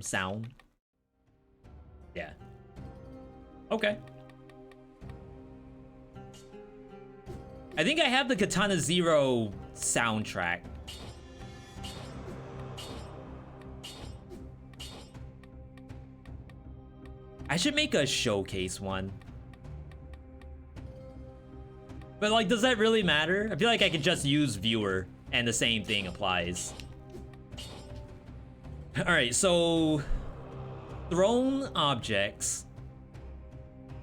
sound. Yeah. Okay. I think I have the Katana Zero soundtrack. I should make a showcase one. But like, does that really matter? I feel like I could just use viewer and the same thing applies. All right, so thrown objects.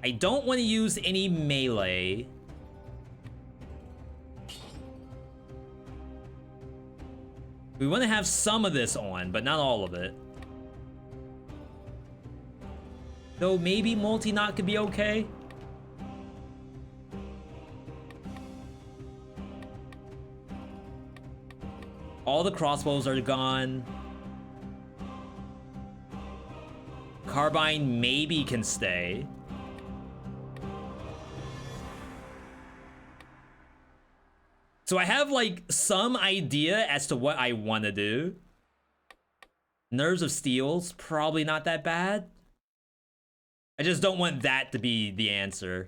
I don't want to use any melee. We want to have some of this on, but not all of it. Though maybe multi-knot could be okay. All the crossbows are gone. Carbine maybe can stay. So I have like some idea as to what I want to do. Nerves of Steel's probably not that bad. I just don't want that to be the answer.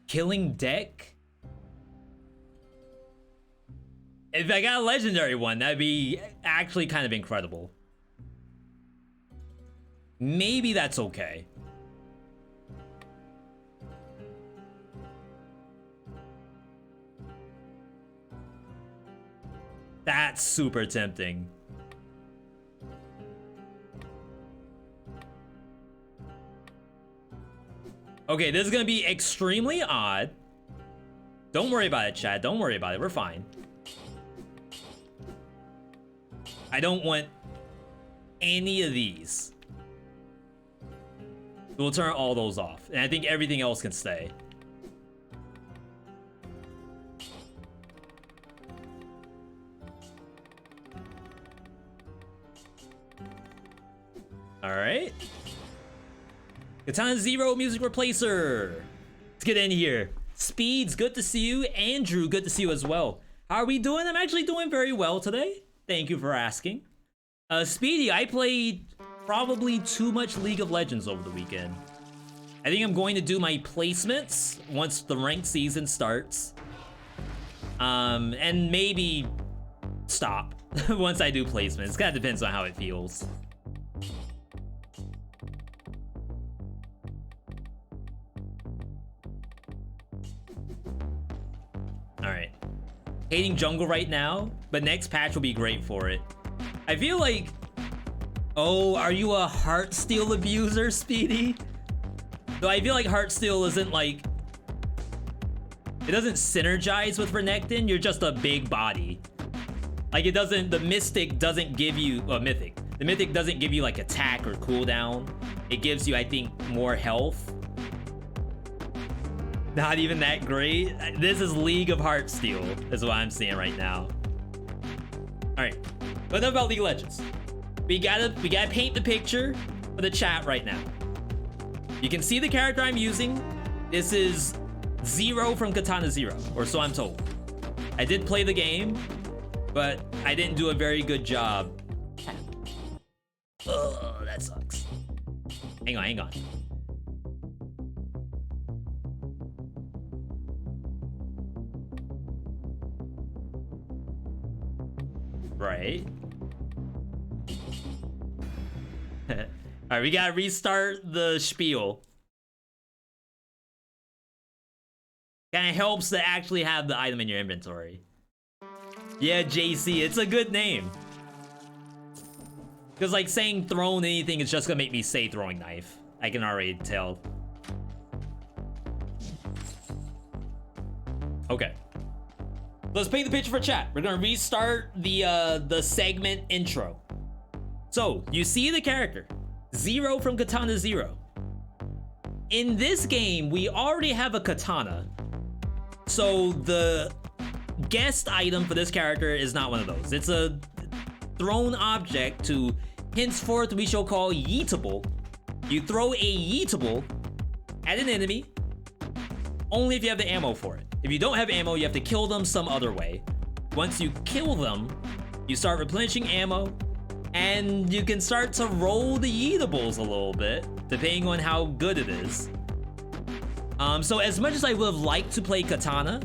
Killing deck? If I got a legendary one, that'd be actually kind of incredible. Maybe that's okay. That's super tempting. Okay, this is gonna be extremely odd. Don't worry about it, chat. Don't worry about it. We're fine. I don't want any of these. We'll turn all those off. And I think everything else can stay. Alright. Katana Zero music replacer. Let's get in here. Speeds, good to see you. Andrew, good to see you as well. How are we doing? I'm actually doing very well today. Thank you for asking. Speedy, I played probably too much League of Legends over the weekend. I think I'm going to do my placements once the ranked season starts. And maybe stop once I do placements. It kind of depends on how it feels. Alright. Hating jungle right now, but next patch will be great for it. I feel like... Oh, are you a Heartsteel abuser, Speedy? Though I feel like Heartsteel isn't like... It doesn't synergize with Renekton, you're just a big body. Like it doesn't... The Mystic doesn't give you... Mythic. The Mythic doesn't give you like attack or cooldown. It gives you, I think, more health. Not even that great. This is League of Heartsteel, is what I'm seeing right now. Alright, but enough about League of Legends. We gotta paint the picture for the chat right now. You can see the character I'm using. This is Zero from Katana Zero, or so I'm told. I did play the game, but I didn't do a very good job. Oh, that sucks. Hang on, hang on. Right. Alright, we gotta restart the spiel. Kinda helps to actually have the item in your inventory. Yeah, JC, it's a good name. Because like saying thrown anything is just gonna make me say throwing knife. I can already tell. Okay. Let's paint the picture for chat. We're gonna restart the segment intro. So, you see the character. Zero from Katana Zero. In this game, we already have a katana. So, the guest item for this character is not one of those. It's a thrown object to, henceforth we shall call yeetable. You throw a yeetable at an enemy, only if you have the ammo for it. If you don't have ammo, you have to kill them some other way. Once you kill them, you start replenishing ammo, and you can start to roll the eatables a little bit, depending on how good it is. So as much as I would have liked to play Katana,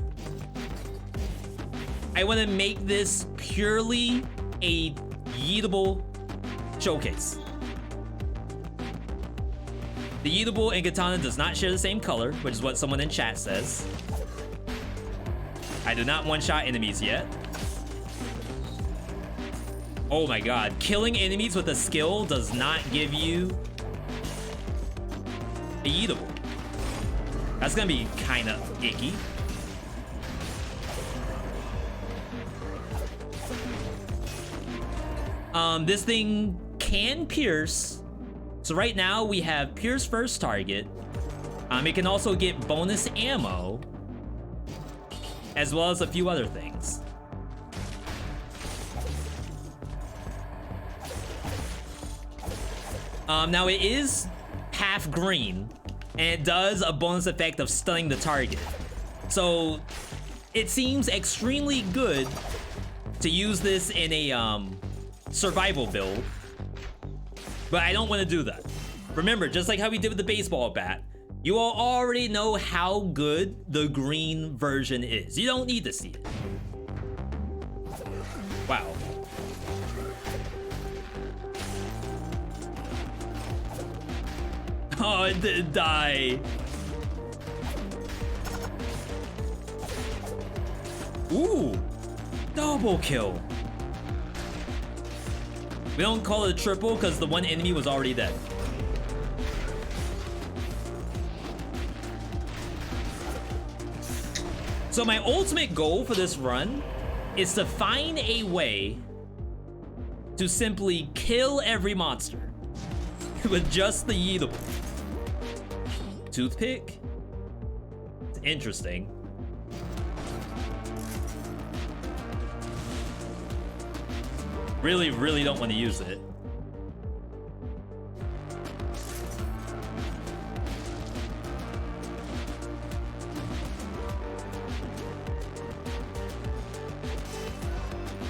I want to make this purely a yeetable showcase. The yeetable and Katana does not share the same color, which is what someone in chat says. I do not one-shot enemies yet. Oh my god, killing enemies with a skill does not give you a yeetable. That's gonna be kind of icky. This thing can pierce. So right now we have pierce first target. It can also get bonus ammo, as well as a few other things. Now it is half green, and it does a bonus effect of stunning the target. So it seems extremely good to use this in a survival build, but I don't want to do that. Remember, just like how we did with the baseball bat, you all already know how good the green version is. You don't need to see it. Wow. Oh, it didn't die. Ooh, double kill. We don't call it a triple because the one enemy was already dead. So my ultimate goal for this run is to find a way to simply kill every monster with just the yeetable. Toothpick? It's interesting. Really, really don't want to use it.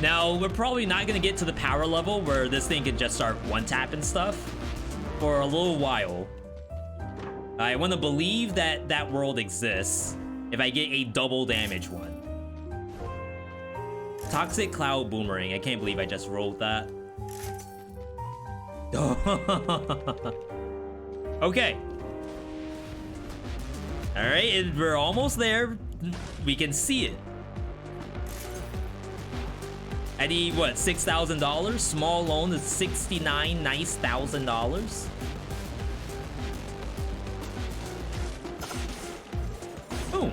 Now, we're probably not going to get to the power level where this thing can just start one-tapping stuff for a little while. I want to believe that that world exists if I get a double damage one. Toxic Cloud Boomerang. I can't believe I just rolled that. Okay. Alright, we're almost there. We can see it. I need, what, $6,000? Small loan is $69 nice $1,000. Boom.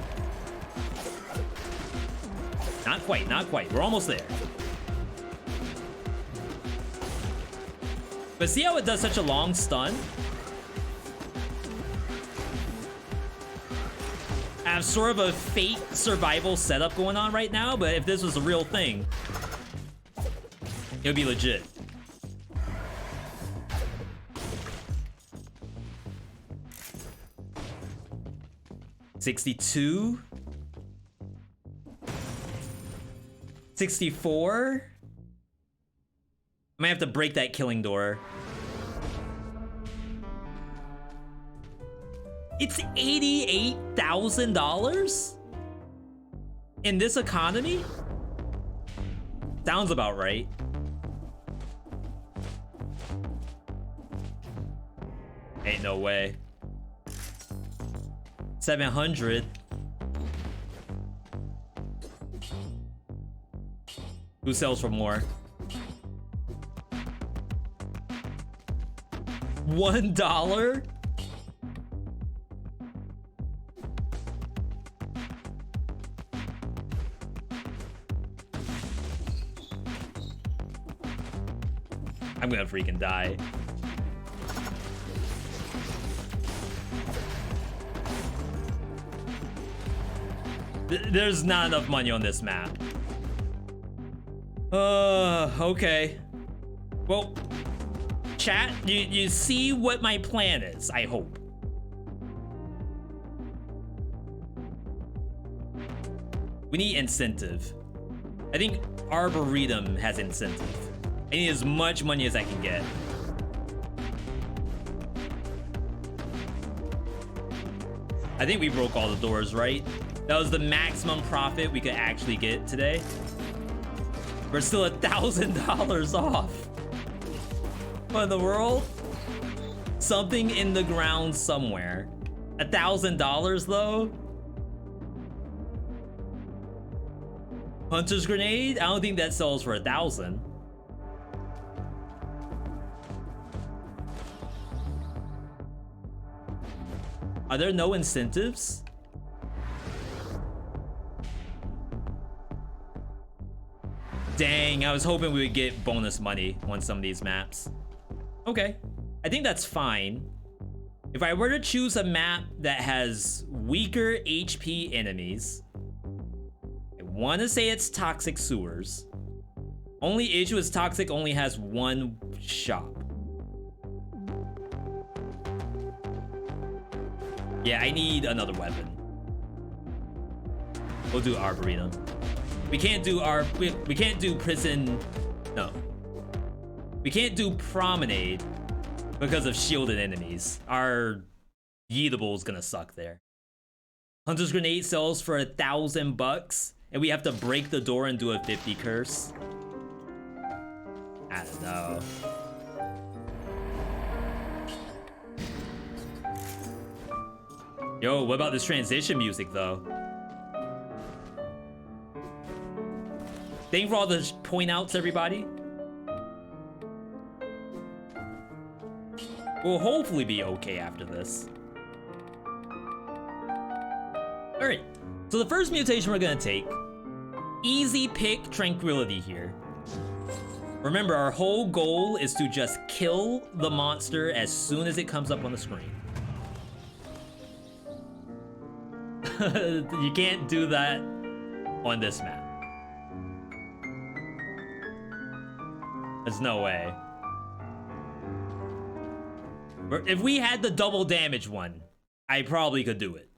Not quite, not quite. We're almost there. But see how it does such a long stun? I have sort of a fake survival setup going on right now, but if this was a real thing, it would be legit. $62? $64? I might have to break that killing door. It's $88,000? In this economy? Sounds about right. Ain't no way. 700. Who sells for more? $1? I'm gonna freaking die. There's not enough money on this map. Okay. Well, chat, you see what my plan is, I hope. We need incentive. I think Arboretum has incentive. I need as much money as I can get. I think we broke all the doors, right? That was the maximum profit we could actually get today. We're still $1,000 off. What in the world? Something in the ground somewhere. $1,000 though? Hunter's grenade? I don't think that sells for 1,000. Are there no incentives? Dang, I was hoping we would get bonus money on some of these maps. Okay, I think that's fine. If I were to choose a map that has weaker HP enemies, I want to say it's Toxic Sewers. Only issue is Toxic only has one shop. Yeah, I need another weapon. We'll do Arboretum. We can't do we can't do Prison. No. We can't do Promenade because of shielded enemies. Our Yeetable is gonna suck there. Hunter's Grenade sells for $1,000 and we have to break the door and do a 50 curse. I don't know. Yo, what about this transition music though? Thank you for all the point outs, everybody. We'll hopefully be okay after this. Alright, so the first mutation we're gonna take, easy pick Tranquility here. Remember, our whole goal is to just kill the monster as soon as it comes up on the screen. You can't do that on this map. There's no way. If we had the double damage one, I probably could do it.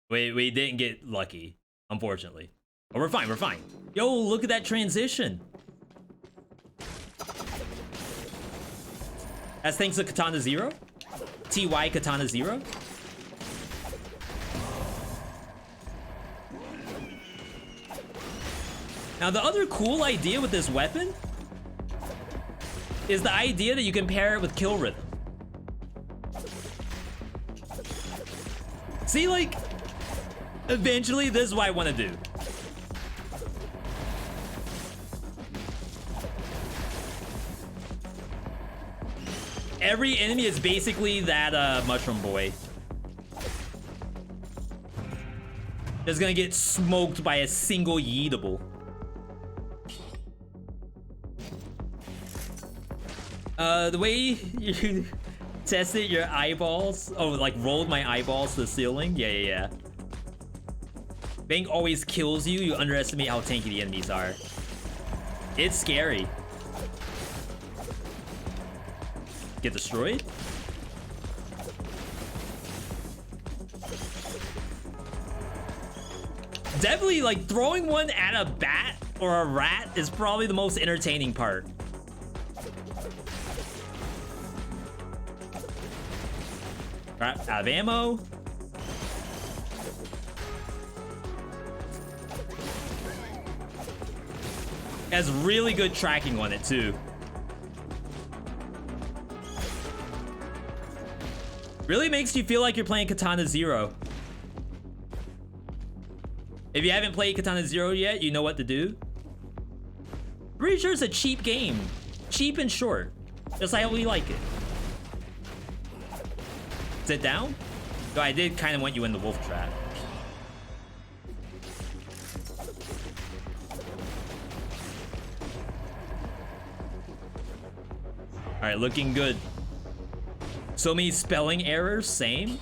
We didn't get lucky, unfortunately. But we're fine, we're fine. Yo, look at that transition. That's thanks to Katana Zero? TY Katana Zero? Now, the other cool idea with this weapon is the idea that you can pair it with Kill Rhythm. See, like, eventually, this is what I want to do. Every enemy is basically that Mushroom Boy. Just gonna get smoked by a single Yeetable. The way you tested your eyeballs, oh, like rolled my eyeballs to the ceiling? Yeah. Bang always kills you. You underestimate how tanky the enemies are. It's scary. Get destroyed? Definitely, like, throwing one at a bat or a rat is probably the most entertaining part. Out of ammo. Has really good tracking on it too. Really makes you feel like you're playing Katana Zero. If you haven't played Katana Zero yet, you know what to do. Pretty sure it's a cheap game. Cheap and short. Just like how we like it. Sit down? So I did kind of want you in the wolf trap. Alright, looking good. So many spelling errors, same.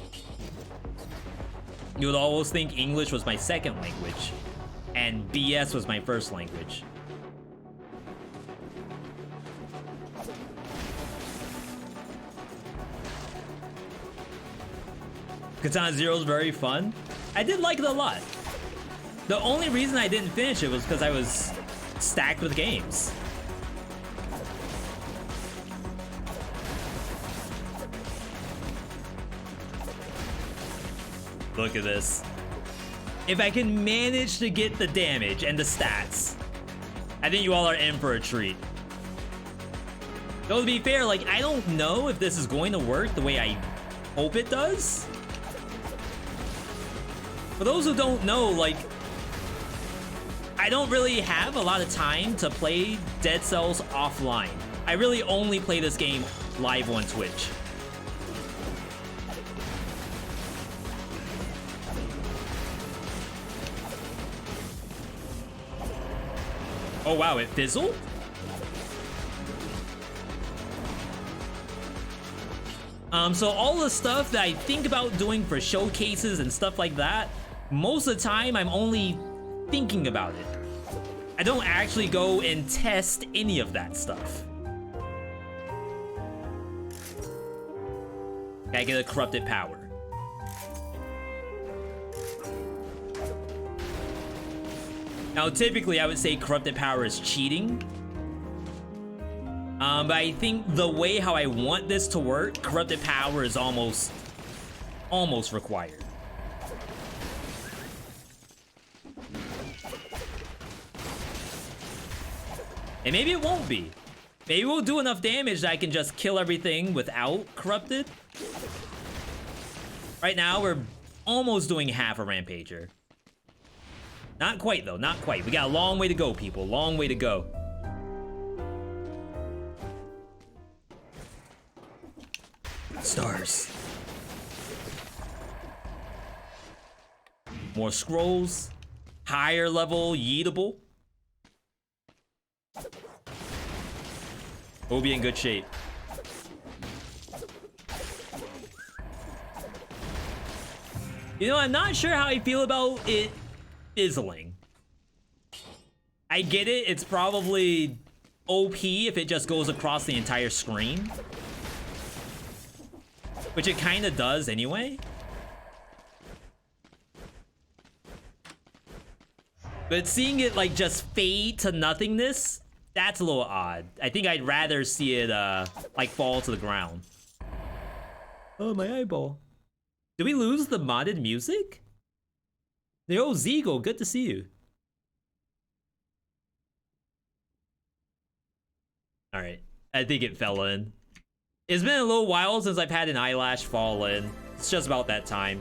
You would always think English was my second language, and BS was my first language. Katana Zero is very fun. I did like it a lot. The only reason I didn't finish it was because I was stacked with games. Look at this. If I can manage to get the damage and the stats, I think you all are in for a treat. Though to be fair, like, I don't know if this is going to work the way I hope it does. For those who don't know, like, I don't really have a lot of time to play Dead Cells offline. I really only play this game live on Twitch. Oh wow, it fizzled? So all the stuff that I think about doing for showcases and stuff like that, most of the time I'm only thinking about it. I don't actually go and test any of that stuff. Gotta get a corrupted power. Now, typically, I would say corrupted power is cheating. But I think the way how I want this to work, corrupted power is almost required. And maybe it won't be. Maybe we'll do enough damage that I can just kill everything without corrupted. Right now, we're almost doing half a Rampager. Not quite, though. Not quite. We got a long way to go, people. Long way to go. Stars. More scrolls. Higher level yeetable. We'll be in good shape. You know, I'm not sure how I feel about it fizzling. I get it, it's probably OP if it just goes across the entire screen. Which it kind of does anyway. But seeing it like just fade to nothingness, that's a little odd. I think I'd rather see it like fall to the ground. Oh, my eyeball. Did we lose the modded music? Yo, Zeagle, good to see you. Alright, I think it fell in. It's been a little while since I've had an eyelash fall in. It's just about that time.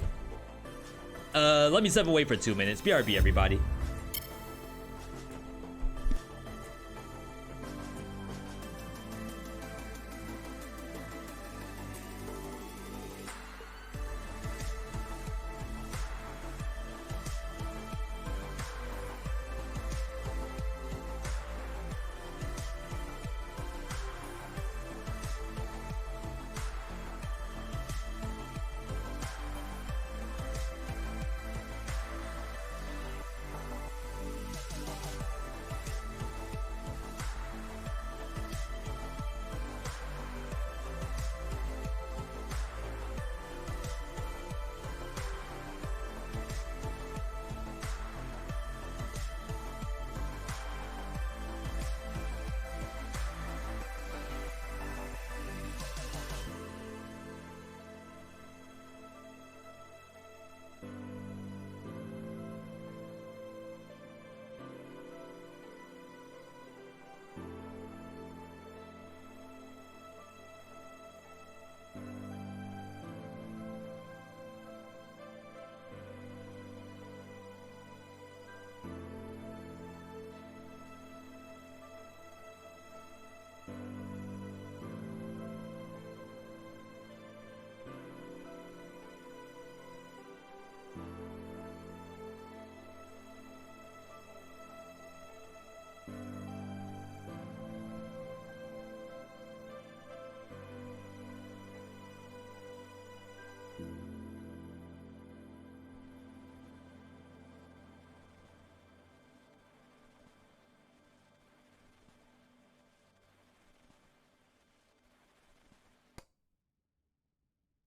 Let me step away for 2 minutes. BRB, everybody.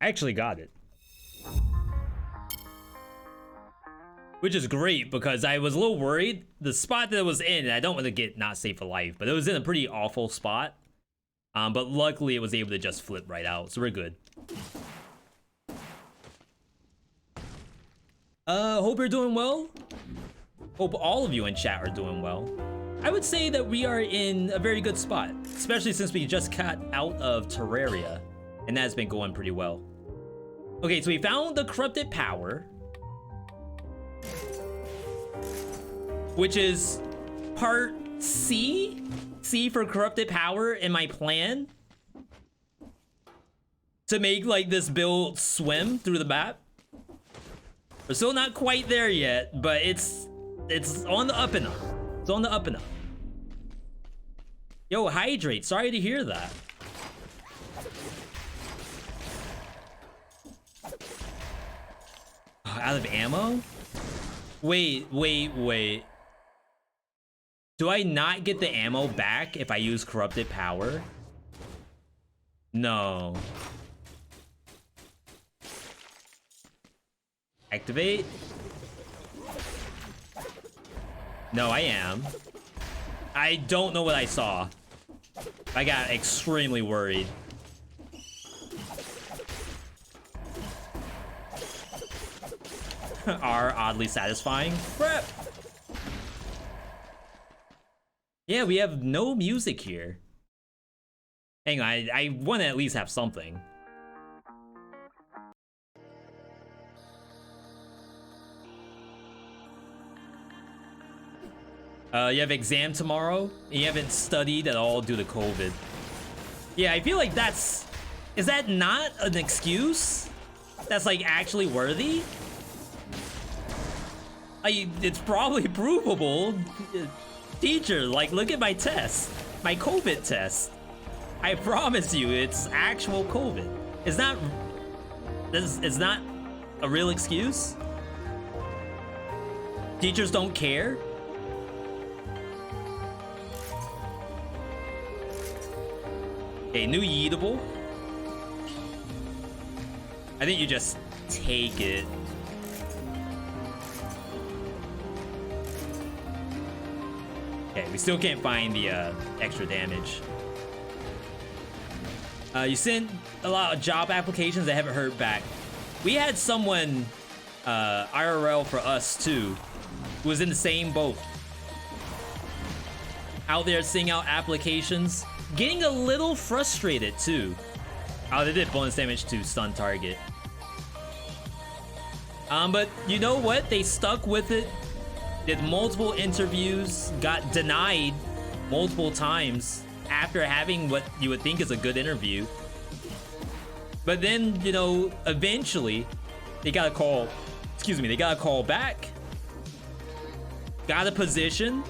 I actually got it. Which is great because I was a little worried. The spot that it was in, I don't want to get not safe for life, but it was in a pretty awful spot. But luckily it was able to just flip right out, so we're good. Hope you're doing well. Hope all of you in chat are doing well. I would say that we are in a very good spot, especially since we just got out of Terraria, and that's been going pretty well. Okay, so we found the corrupted power, which is part C? C for corrupted power in my plan to make like this build swim through the map. We're still not quite there yet, but it's on the up and up. It's on the up and up. Yo, Hydrate, sorry to hear that. Out of ammo? Wait. Do I not get the ammo back if I use corrupted power? No. Activate? No, I am. I don't know what I saw. I got extremely worried. Are oddly satisfying. Prep. Yeah, we have no music here. Hang on, I want to at least have something. You have exam tomorrow, and you haven't studied at all due to COVID. Yeah, I feel like that's... Is that not an excuse? That's like actually worthy? It's probably provable. Teacher, like, look at my test. My COVID test. I promise you, it's actual COVID. It's not a real excuse? Teachers don't care? Okay, new yeetable. I think you just take it. Okay, we still can't find the extra damage. You sent a lot of job applications. I haven't heard back. We had someone IRL for us too, who was in the same boat. Out there seeing out applications, getting a little frustrated too. Oh, they did bonus damage to stun target. But you know what? They stuck with it. Did multiple interviews, got denied multiple times after having what you would think is a good interview. But then, you know, eventually they got a call, they got a call back, got a position,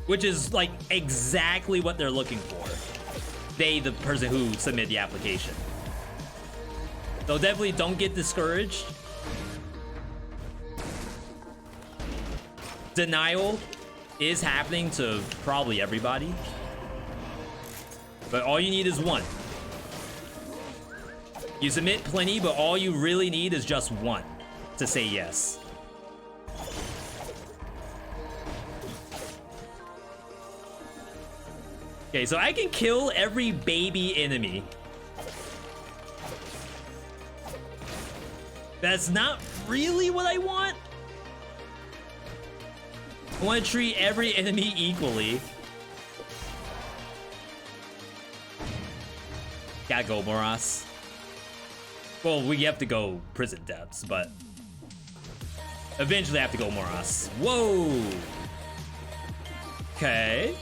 which is like exactly what they're looking for. The person who submitted the application. So definitely don't get discouraged. Denial is happening to probably everybody, but all you need is one. You submit plenty, but all you really need is just one to say yes. Okay, so I can kill every baby enemy. That's not really what I want. I want to treat every enemy equally. Gotta go, Moras. Well, we have to go prison depths, but eventually I have to go Moras. Whoa. Okay.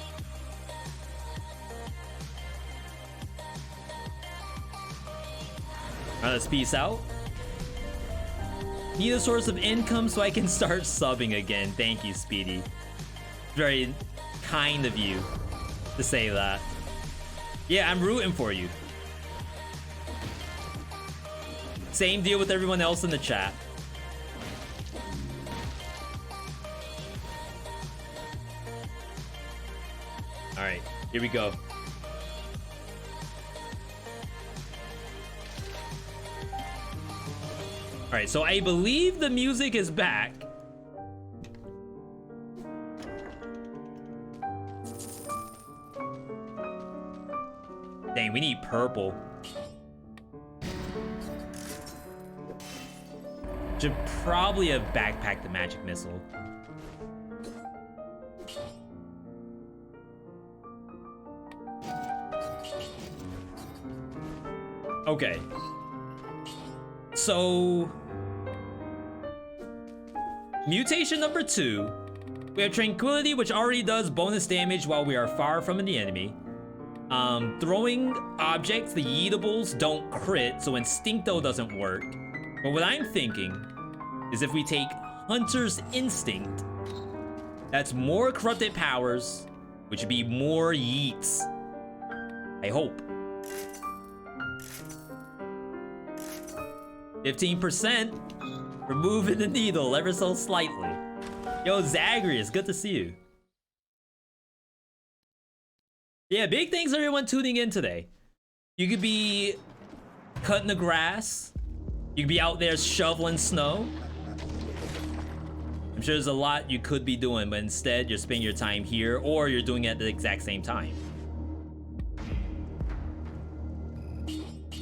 Alright, let's peace out. Need a source of income so I can start subbing again. Thank you, Speedy. Very kind of you to say that. Yeah, I'm rooting for you. Same deal with everyone else in the chat. All right, here we go. Alright, so I believe the music is back. Dang, we need purple. Should probably have backpacked the magic missile. Okay. So mutation number 2. We have Tranquility, which already does bonus damage while we are far from the enemy. Throwing objects, the yeetables don't crit, so Instincto doesn't work. But what I'm thinking is if we take Hunter's Instinct, that's more corrupted powers, which would be more yeets. I hope. 15%, removing the needle ever so slightly. Yo, Zagreus, good to see you. Yeah, big thanks everyone tuning in today. You could be cutting the grass. You could be out there shoveling snow. I'm sure there's a lot you could be doing, but instead you're spending your time here, or you're doing it at the exact same time.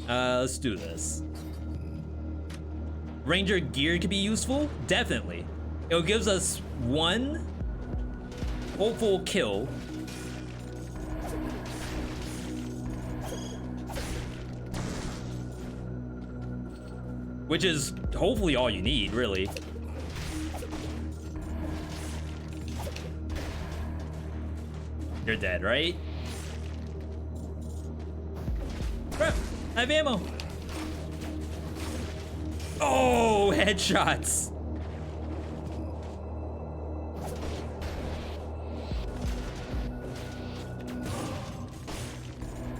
Let's do this. Ranger gear could be useful? Definitely. It gives us 1 hopeful kill. Which is hopefully all you need, really. You're dead, right? Crap, I have ammo. Oh, headshots.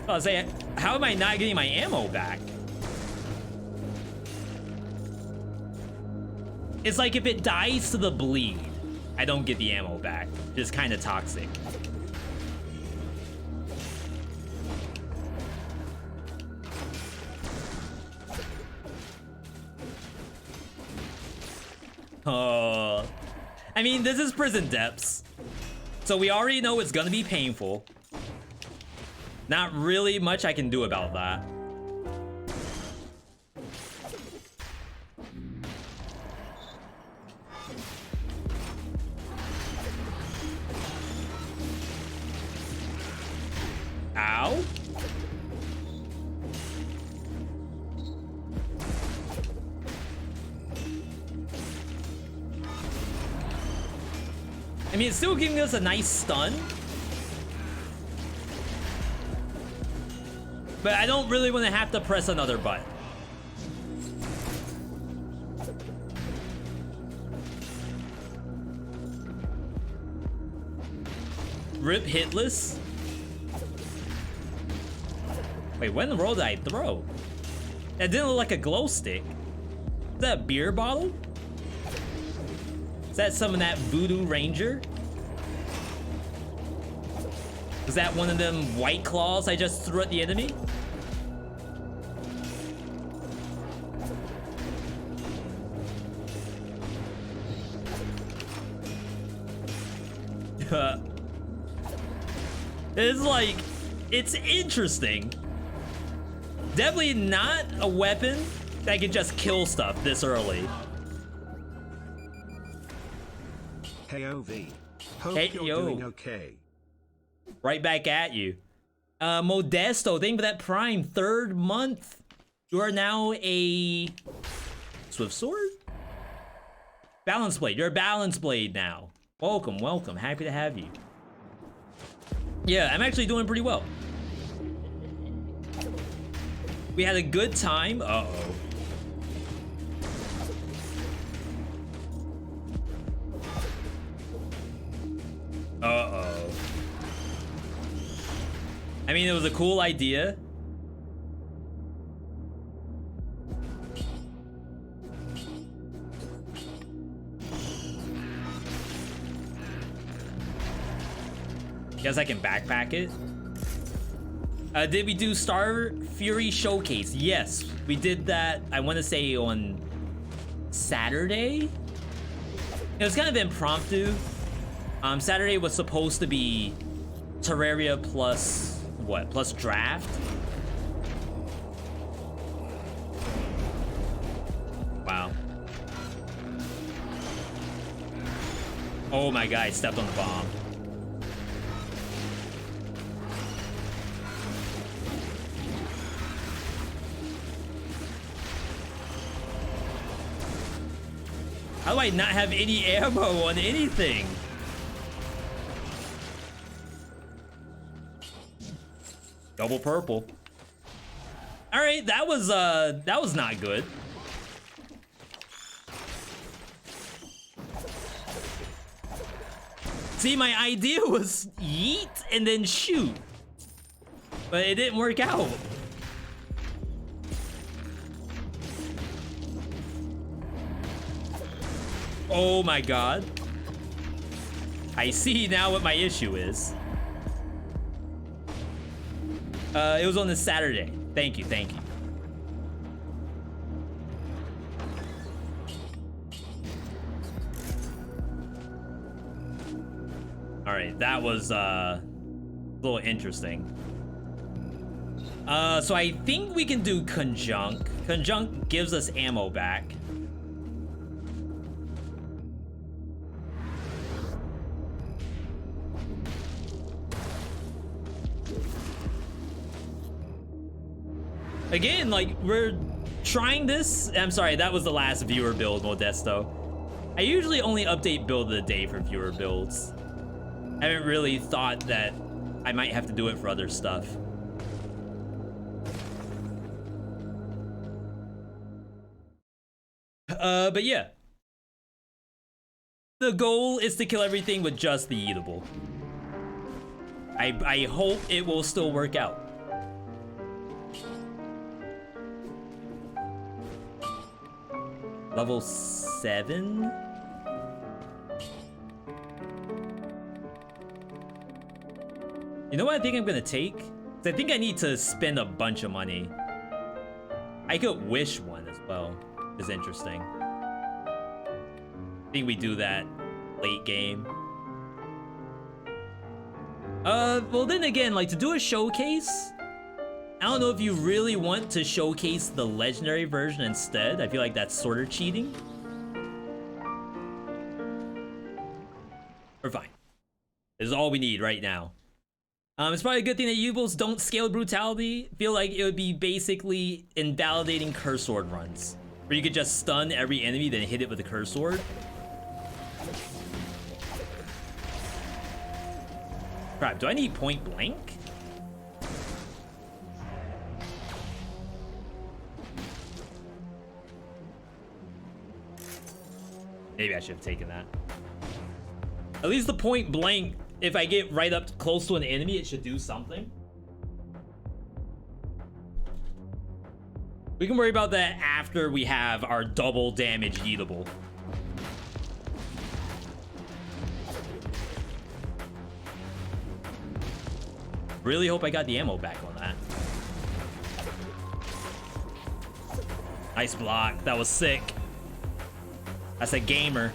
I was saying, how am I not getting my ammo back? It's like if it dies to the bleed, I don't get the ammo back. It's kind of toxic. Oh, I mean, this is prison depths, so we already know it's gonna be painful. Not really much I can do about that. Ow. I mean, it's still giving us a nice stun. But I don't really want to have to press another button. Rip hitless? Wait, when in the world did I throw? That didn't look like a glow stick. Is that a beer bottle? Is that some of that Voodoo Ranger? Is that one of them white claws I just threw at the enemy? It's like, it's interesting. Definitely not a weapon that can just kill stuff this early. Hey OV, hope hey, you're yo. doing okay. Right back at you. Modesto, thank you for that Prime. 3rd month. You are now a Swift Sword? Balance Blade. You're a Balance Blade now. Welcome, welcome. Happy to have you. Yeah, I'm actually doing pretty well. We had a good time. Uh-oh. Uh-oh. I mean, it was a cool idea. Guess I can backpack it. Did we do Star Fury Showcase? Yes, we did that. I want to say on Saturday. It was kind of impromptu. Saturday was supposed to be Terraria plus what? Plus draft. Wow. Oh my god, I stepped on the bomb. How do I not have any ammo on anything? Double purple. All right, that was not good. See, my idea was yeet and then shoot, but it didn't work out. Oh my god. I see now what my issue is. It was on this Saturday. Thank you, thank you. Alright, that was a little interesting. So I think we can do Conjunct. Conjunct gives us ammo back. Again, like, we're trying this. I'm sorry, that was the last viewer build, Modesto. I usually only update build of the day for viewer builds. I haven't really thought that I might have to do it for other stuff. But yeah. The goal is to kill everything with just the eatable. I hope it will still work out. Level 7? You know what I think I'm gonna take? 'Cause I think I need to spend a bunch of money. I could wish one as well. It's interesting. I think we do that late game. Well then again, like, to do a showcase, I don't know if you really want to showcase the legendary version instead. I feel like that's sort of cheating. We're fine. This is all we need right now. It's probably a good thing that U-Bolts don't scale brutality. I feel like it would be basically invalidating curse sword runs, where you could just stun every enemy, then hit it with a curse sword. Crap, do I need point blank? Maybe I should have taken that. At least the point blank, if I get right up close to an enemy, it should do something. We can worry about that after we have our double damage eatable. Really hope I got the ammo back on that. Nice block. That was sick. That's a gamer.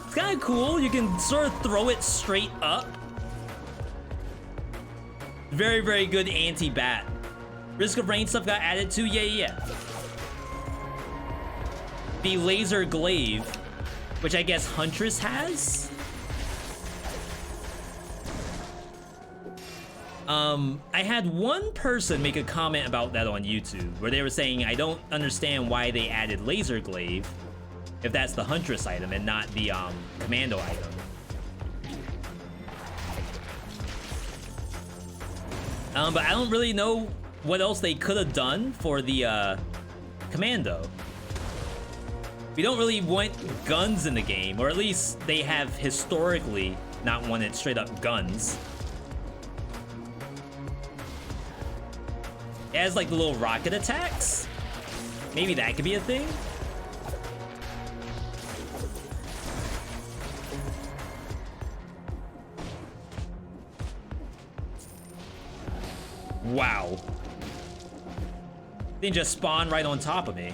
It's kind of cool. You can sort of throw it straight up. Very, very good anti-bat. Risk of rain stuff got added too. Yeah. The laser glaive, which I guess Huntress has. I had one person make a comment about that on YouTube, where they were saying, I don't understand why they added laser glaive if that's the Huntress item and not the commando item. But I don't really know what else they could have done for the commando. We don't really want guns in the game, or at least they have historically not wanted straight up guns. It has like the little rocket attacks. Maybe that could be a thing. Wow. Thing just spawned right on top of me.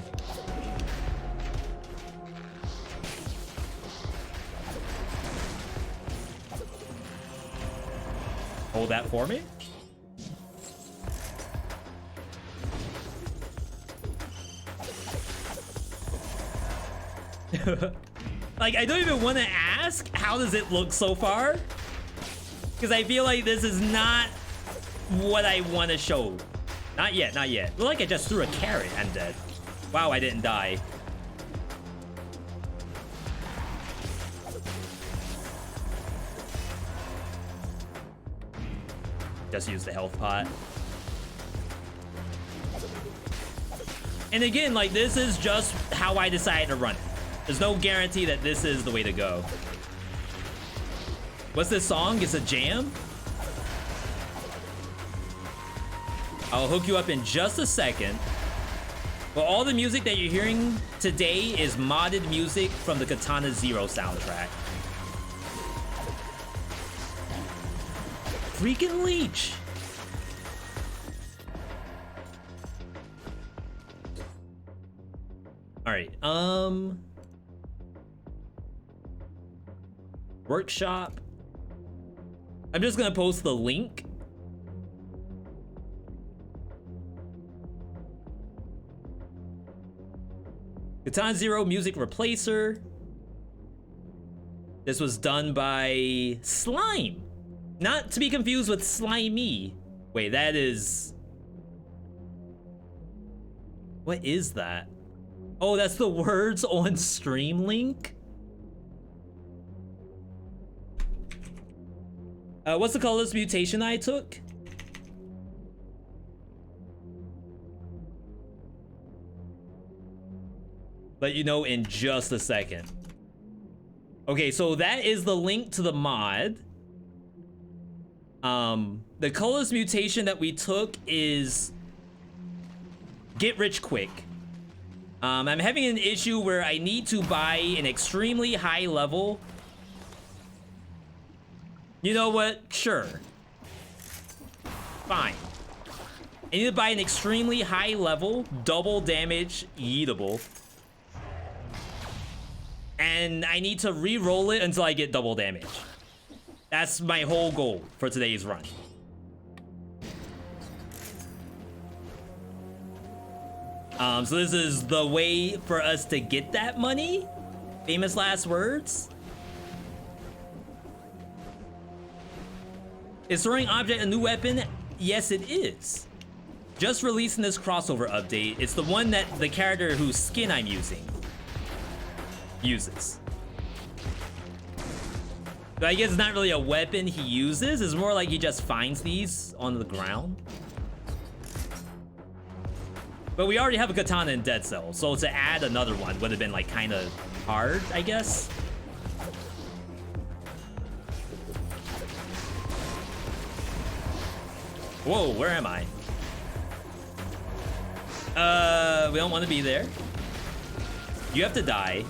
Hold that for me. Like, I don't even want to ask, how does it look so far? Because I feel like this is not what I want to show. Not yet, not yet. Look like I just threw a carrot and dead. Wow, I didn't die. Just use the health pot. And again, like, this is just how I decided to run it. There's no guarantee that this is the way to go. What's this song? It's a jam? I'll hook you up in just a second. But all the music that you're hearing today is modded music from the Katana Zero soundtrack. Freaking leech! Alright, workshop. I'm just gonna post the link. Katana Zero music replacer. This was done by Slime. Not to be confused with SlimyYy. Wait, that is... What is that? Oh, that's the words on Stream Link? What's the colorless mutation I took? Let you know in just a second. Okay, so that is the link to the mod. The colorless mutation that we took is Get Rich Quick. I'm having an issue where I need to buy an extremely high level. You know what? Sure. Fine. I need to buy an extremely high level, double damage, yeetable. And I need to re-roll it until I get double damage. That's my whole goal for today's run. So this is the way for us to get that money. Famous last words. Is throwing object a new weapon? Yes, it is. Just releasing this crossover update. It's the one that the character whose skin I'm using uses. So I guess it's not really a weapon he uses. It's more like he just finds these on the ground. But we already have a katana in Dead Cells, so to add another one would have been like kind of hard, I guess. Whoa, where am I? We don't want to be there. You have to die.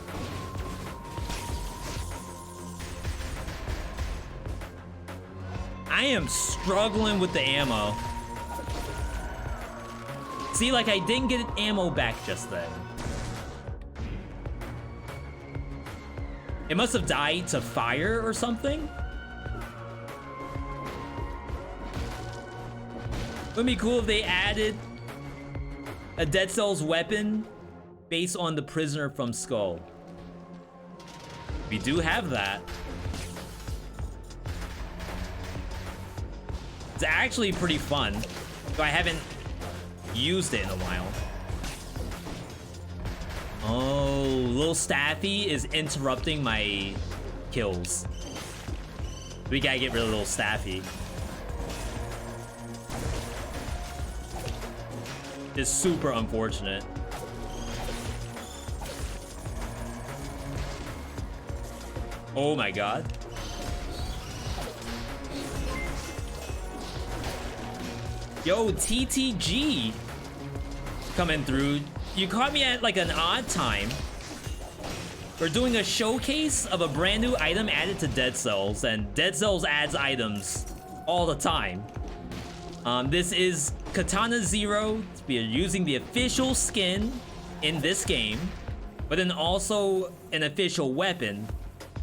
I am struggling with the ammo. See, like I didn't get ammo back just then. It must have died to fire or something. It would be cool if they added a Dead Cells weapon based on the prisoner from Skull. We do have that. It's actually pretty fun, though I haven't used it in a while. Oh, little Staffy is interrupting my kills. We gotta get rid of little Staffy. It's super unfortunate. Oh my god. Yo, TTG coming through. You caught me at like an odd time. We're doing a showcase of a brand new item added to Dead Cells, and Dead Cells adds items all the time. This is Katana Zero. We are using the official skin in this game, but then also an official weapon,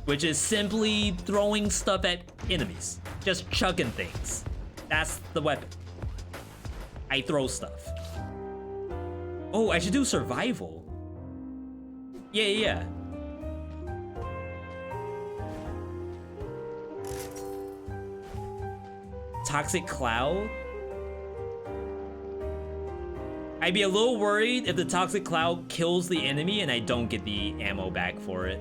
which is simply throwing stuff at enemies. Just chucking things. That's the weapon. I throw stuff. Oh, I should do survival. Yeah. Toxic Cloud? I'd be a little worried if the Toxic Cloud kills the enemy and I don't get the ammo back for it.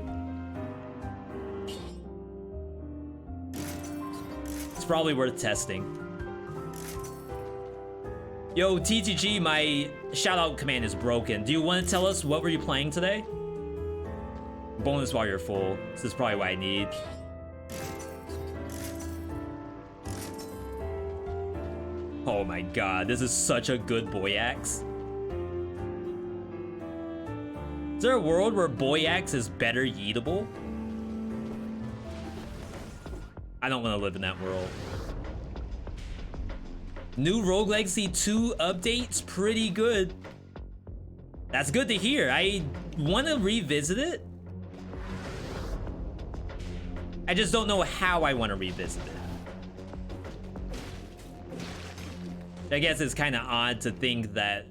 It's probably worth testing. Yo, TTG, my shoutout command is broken. Do you want to tell us what were you playing today? Bonus while you're full. This is probably what I need. Oh my god, this is such a good boy axe. Is there a world where boy axe is better yeetable? I don't want to live in that world. New Rogue Legacy 2 update's pretty good. That's good to hear. I want to revisit it. I just don't know how I want to revisit it. I guess it's kind of odd to think that,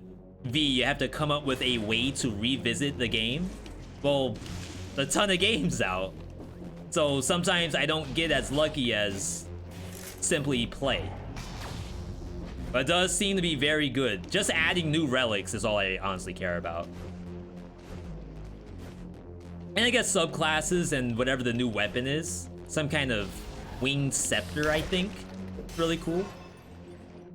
V, you have to come up with a way to revisit the game. Well, a ton of games out. So sometimes I don't get as lucky as simply play. But it does seem to be very good. Just adding new relics is all I honestly care about. And I guess subclasses and whatever the new weapon is. Some kind of winged scepter, I think. Really cool.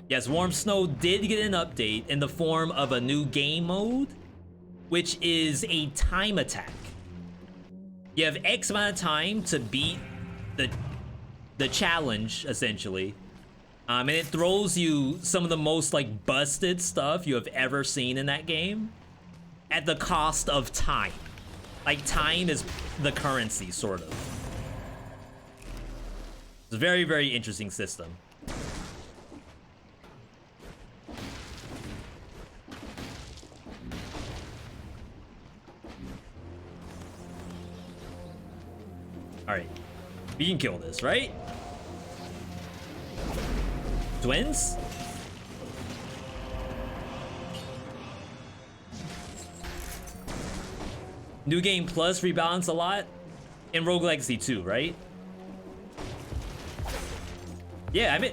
Yes, Warm Snow did get an update in the form of a new game mode, which is a time attack. You have X amount of time to beat the challenge, essentially. And it throws you some of the most like busted stuff you have ever seen in that game at the cost of time. Like time is the currency, sort of. It's a very, very interesting system. All right, we can kill this, right? Twins? New Game Plus rebalance a lot in Rogue Legacy 2, right? Yeah, I mean,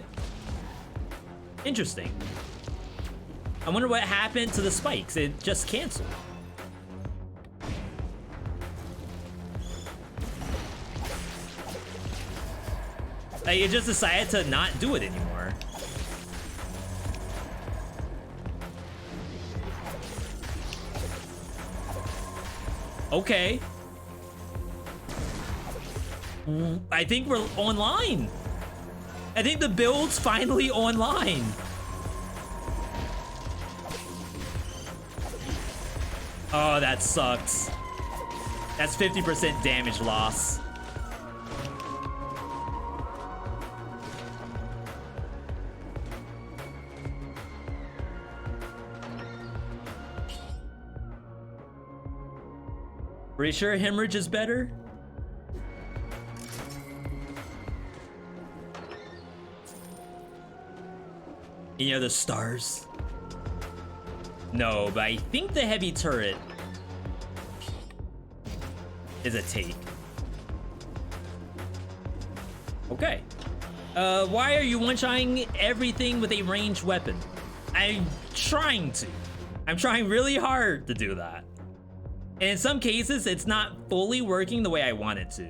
interesting. I wonder what happened to the spikes. It just canceled. Like, it just decided to not do it anymore. Okay. I think we're online. I think the build's finally online. Oh, that sucks. That's 50% damage loss. Pretty sure hemorrhage is better? Any other stars? No, but I think the heavy turret is a take. Okay. Why are you one-shotting everything with a ranged weapon? I'm trying to. I'm trying really hard to do that. And in some cases, it's not fully working the way I want it to.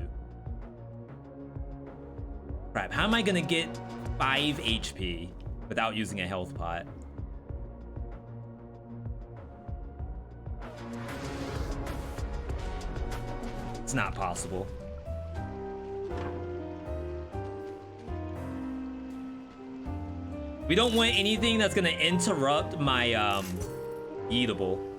Crap, how am I gonna get 5 HP without using a health pot? It's not possible. We don't want anything that's gonna interrupt my eatable.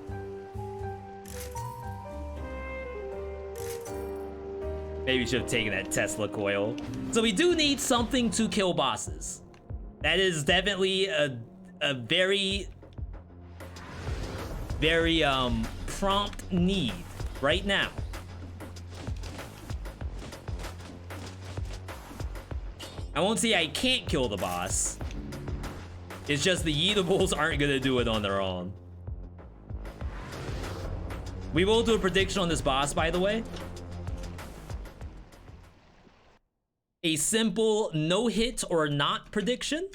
Maybe we should have taken that Tesla coil. So we do need something to kill bosses. That is definitely a very prompt need right now. I won't say I can't kill the boss. It's just the eatables aren't gonna do it on their own. We will do a prediction on this boss, by the way. A simple no hit or not prediction.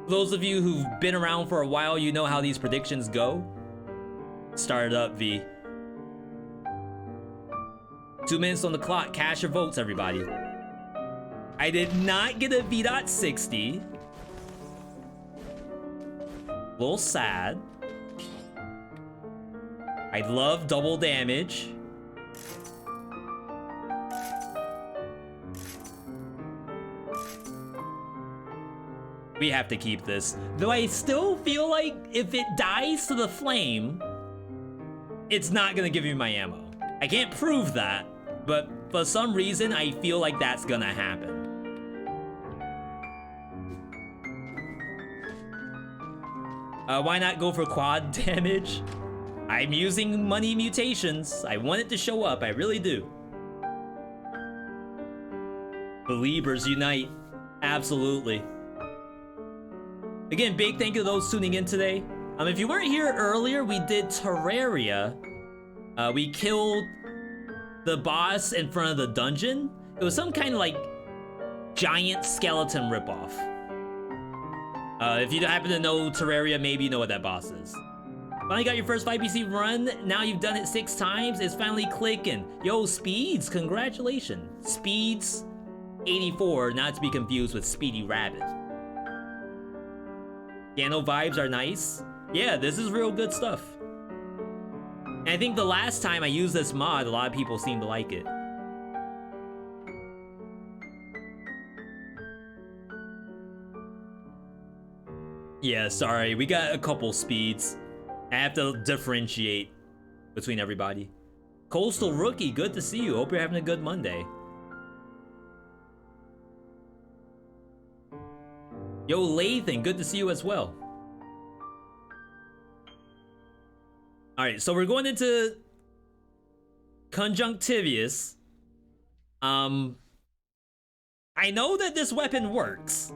Those of you who've been around for a while, you know how these predictions go. Start it up, V. 2 minutes on the clock. Cash your votes, everybody. I did not get a V.60. A little sad. I love double damage. We have to keep this. Though I still feel like if it dies to the flame, it's not gonna give me my ammo. I can't prove that, but for some reason, I feel like that's gonna happen. Why not go for quad damage? I'm using money mutations. I want it to show up, I really do. Believers unite. Absolutely. Again, big thank you to those tuning in today. If you weren't here earlier, we did Terraria. We killed the boss in front of the dungeon. It was some kind of like giant skeleton ripoff. If you happen to know Terraria, maybe you know what that boss is. Finally got your first 5PC run. Now you've done it 6 times. It's finally clicking. Yo, Speeds, congratulations. Speeds 84, not to be confused with Speedy Rabbit. Piano vibes are nice. Yeah, this is real good stuff. And I think the last time I used this mod, a lot of people seemed to like it. Yeah, sorry, we got a couple speeds. I have to differentiate between everybody. Coastal Rookie, good to see you. Hope you're having a good Monday. Yo, Lathan, good to see you as well. Alright, so we're going into Conjunctivious. I know that this weapon works.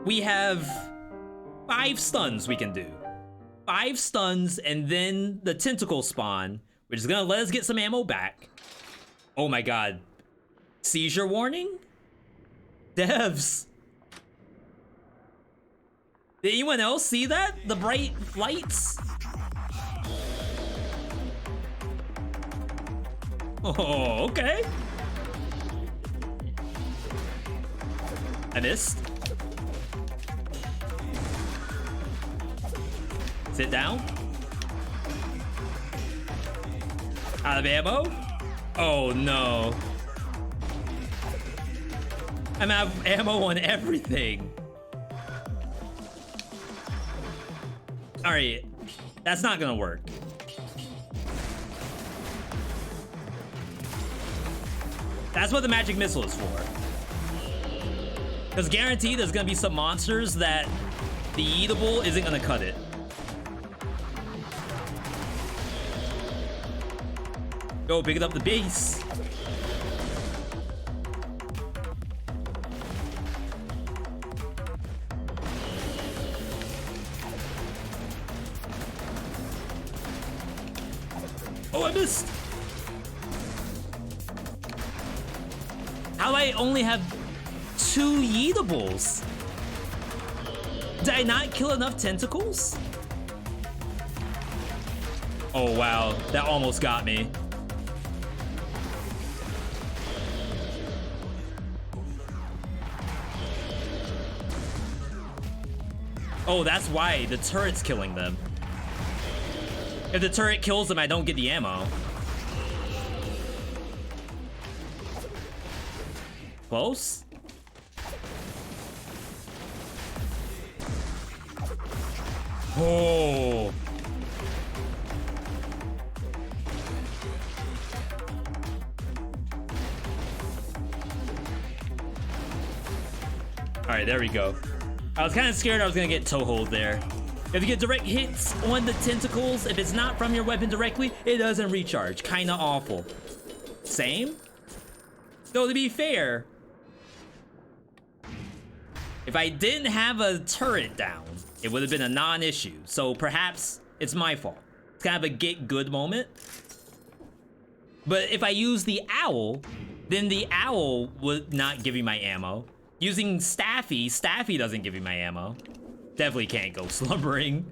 We have 5 stuns we can do. 5 stuns and then the tentacle spawn, which is gonna let us get some ammo back. Oh my god. Seizure warning? Devs. Did anyone else see that? The bright lights? Oh, okay. I missed. Sit down. Out of ammo? Oh no. I'm out of ammo on everything. Alright, that's not gonna work. That's what the magic missile is for. Because guaranteed there's gonna be some monsters that the eatable isn't gonna cut it. Go pick it up the base. Oh, I missed. How do I only have 2 eatables? Did I not kill enough tentacles? Oh wow, that almost got me. Oh, that's why the turret's killing them. If the turret kills them, I don't get the ammo. Close? Oh. Alright, there we go. I was kind of scared I was gonna get toehold there. If you get direct hits on the tentacles, if it's not from your weapon directly, it doesn't recharge. Kinda awful. Same? Though to be fair, if I didn't have a turret down, it would have been a non-issue. So perhaps it's my fault. It's kind of a get good moment. But if I use the owl, then the owl would not give you my ammo. Using Staffy doesn't give you my ammo. Definitely can't go slumbering.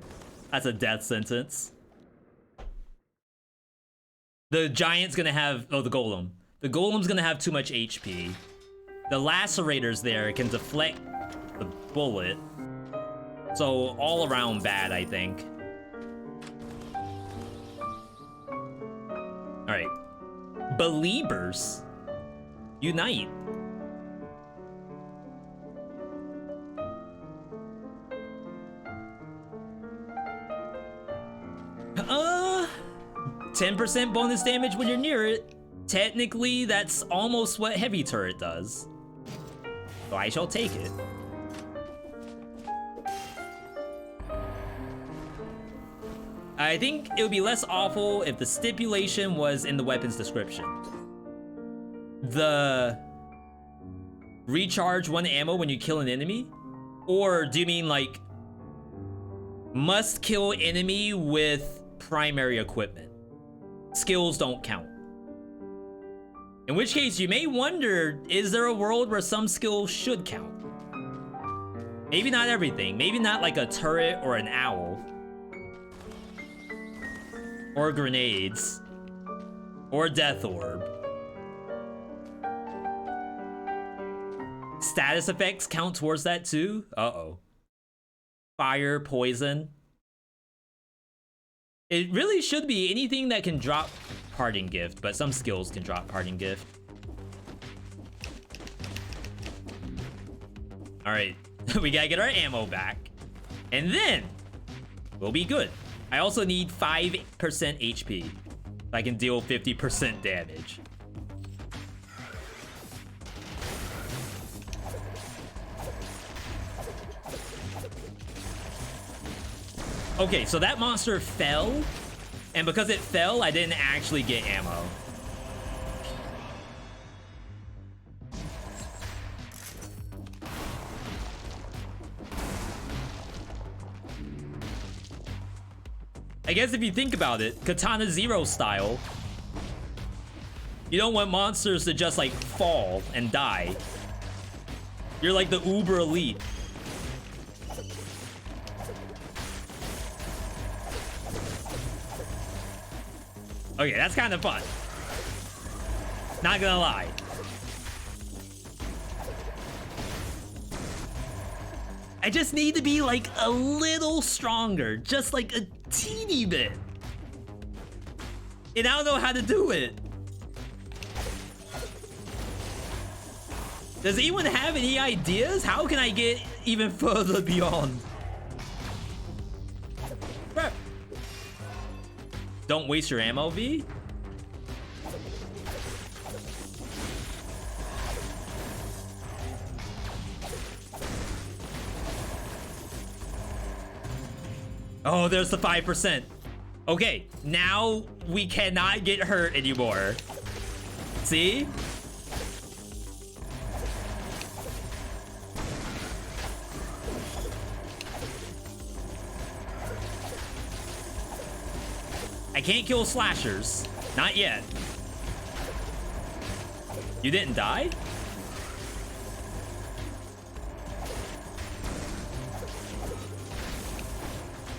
That's a death sentence. The giant's gonna have, oh, the golem. The golem's gonna have too much HP. The lacerator's there, can deflect the bullet. So all around bad, I think. All right. Believers unite. Uh, 10% bonus damage when you're near it. Technically, that's almost what heavy turret does. So I shall take it. I think it would be less awful if the stipulation was in the weapon's description. The recharge 1 ammo when you kill an enemy? Or do you mean like must kill enemy with primary equipment? Skills don't count. In which case you may wonder, is there a world where some skills should count? Maybe not everything. Maybe not like a turret or an owl. Or grenades. Or death orb. Status effects count towards that too? Uh-oh. Fire, poison. It really should be anything that can drop parting gift, but some skills can drop parting gift. Alright, we gotta get our ammo back. And then we'll be good. I also need 5% HP. So I can deal 50% damage. Okay, so that monster fell, and because it fell, I didn't actually get ammo. I guess if you think about it, Katana Zero style, you don't want monsters to just like fall and die. You're like the uber elite. Okay, that's kind of fun. Not gonna lie. I just need to be like a little stronger, just like a teeny bit. And I don't know how to do it. Does anyone have any ideas? How can I get even further beyond? Crap. Don't waste your ammo, V. Oh, there's the 5%. Okay, now we cannot get hurt anymore. See? I can't kill slashers. Not yet. You didn't die?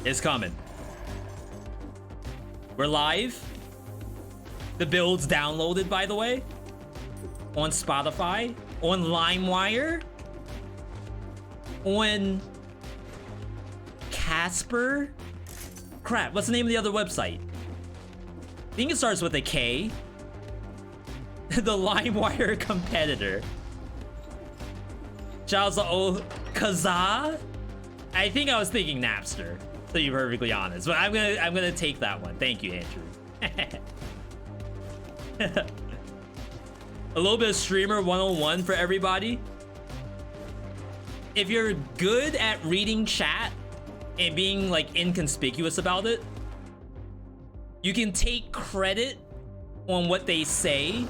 It's coming. We're live. The build's downloaded, by the way. On Spotify. On LimeWire. On Casper. Crap, what's the name of the other website? I think it starts with a K. The LimeWire competitor. Shouts to Kazaa. I think I was thinking Napster, to be perfectly honest. But I'm gonna take that one. Thank you, Andrew. A little bit of streamer 101 for everybody. if you're good at reading chat and being like inconspicuous about it, you can take credit on what they say.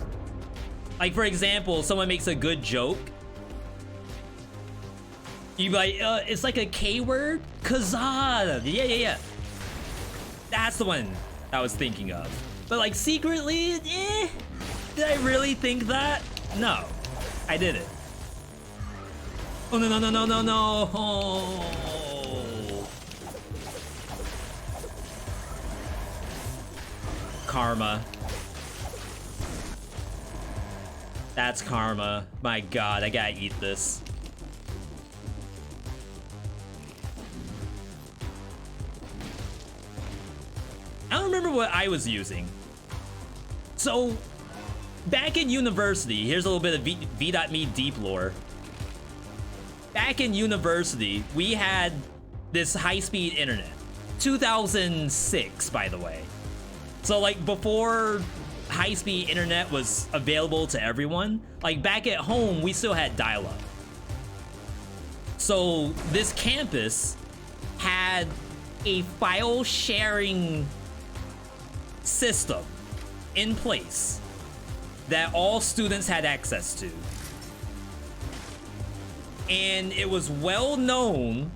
Like for example, someone makes a good joke. You be like, it's like a K word? Kazaa. Yeah. That's the one I was thinking of. But like secretly, did I really think that? No, I didn't. Oh no. Oh. Karma. That's karma. My god, I gotta eat this. I don't remember what I was using. So, back in university, here's a little bit of V.me deep lore. Back in university, we had this high-speed internet. 2006, by the way. So, like, before high-speed internet was available to everyone, like, back at home, we still had dial-up. So, this campus had a file-sharing system in place that all students had access to. And it was well known,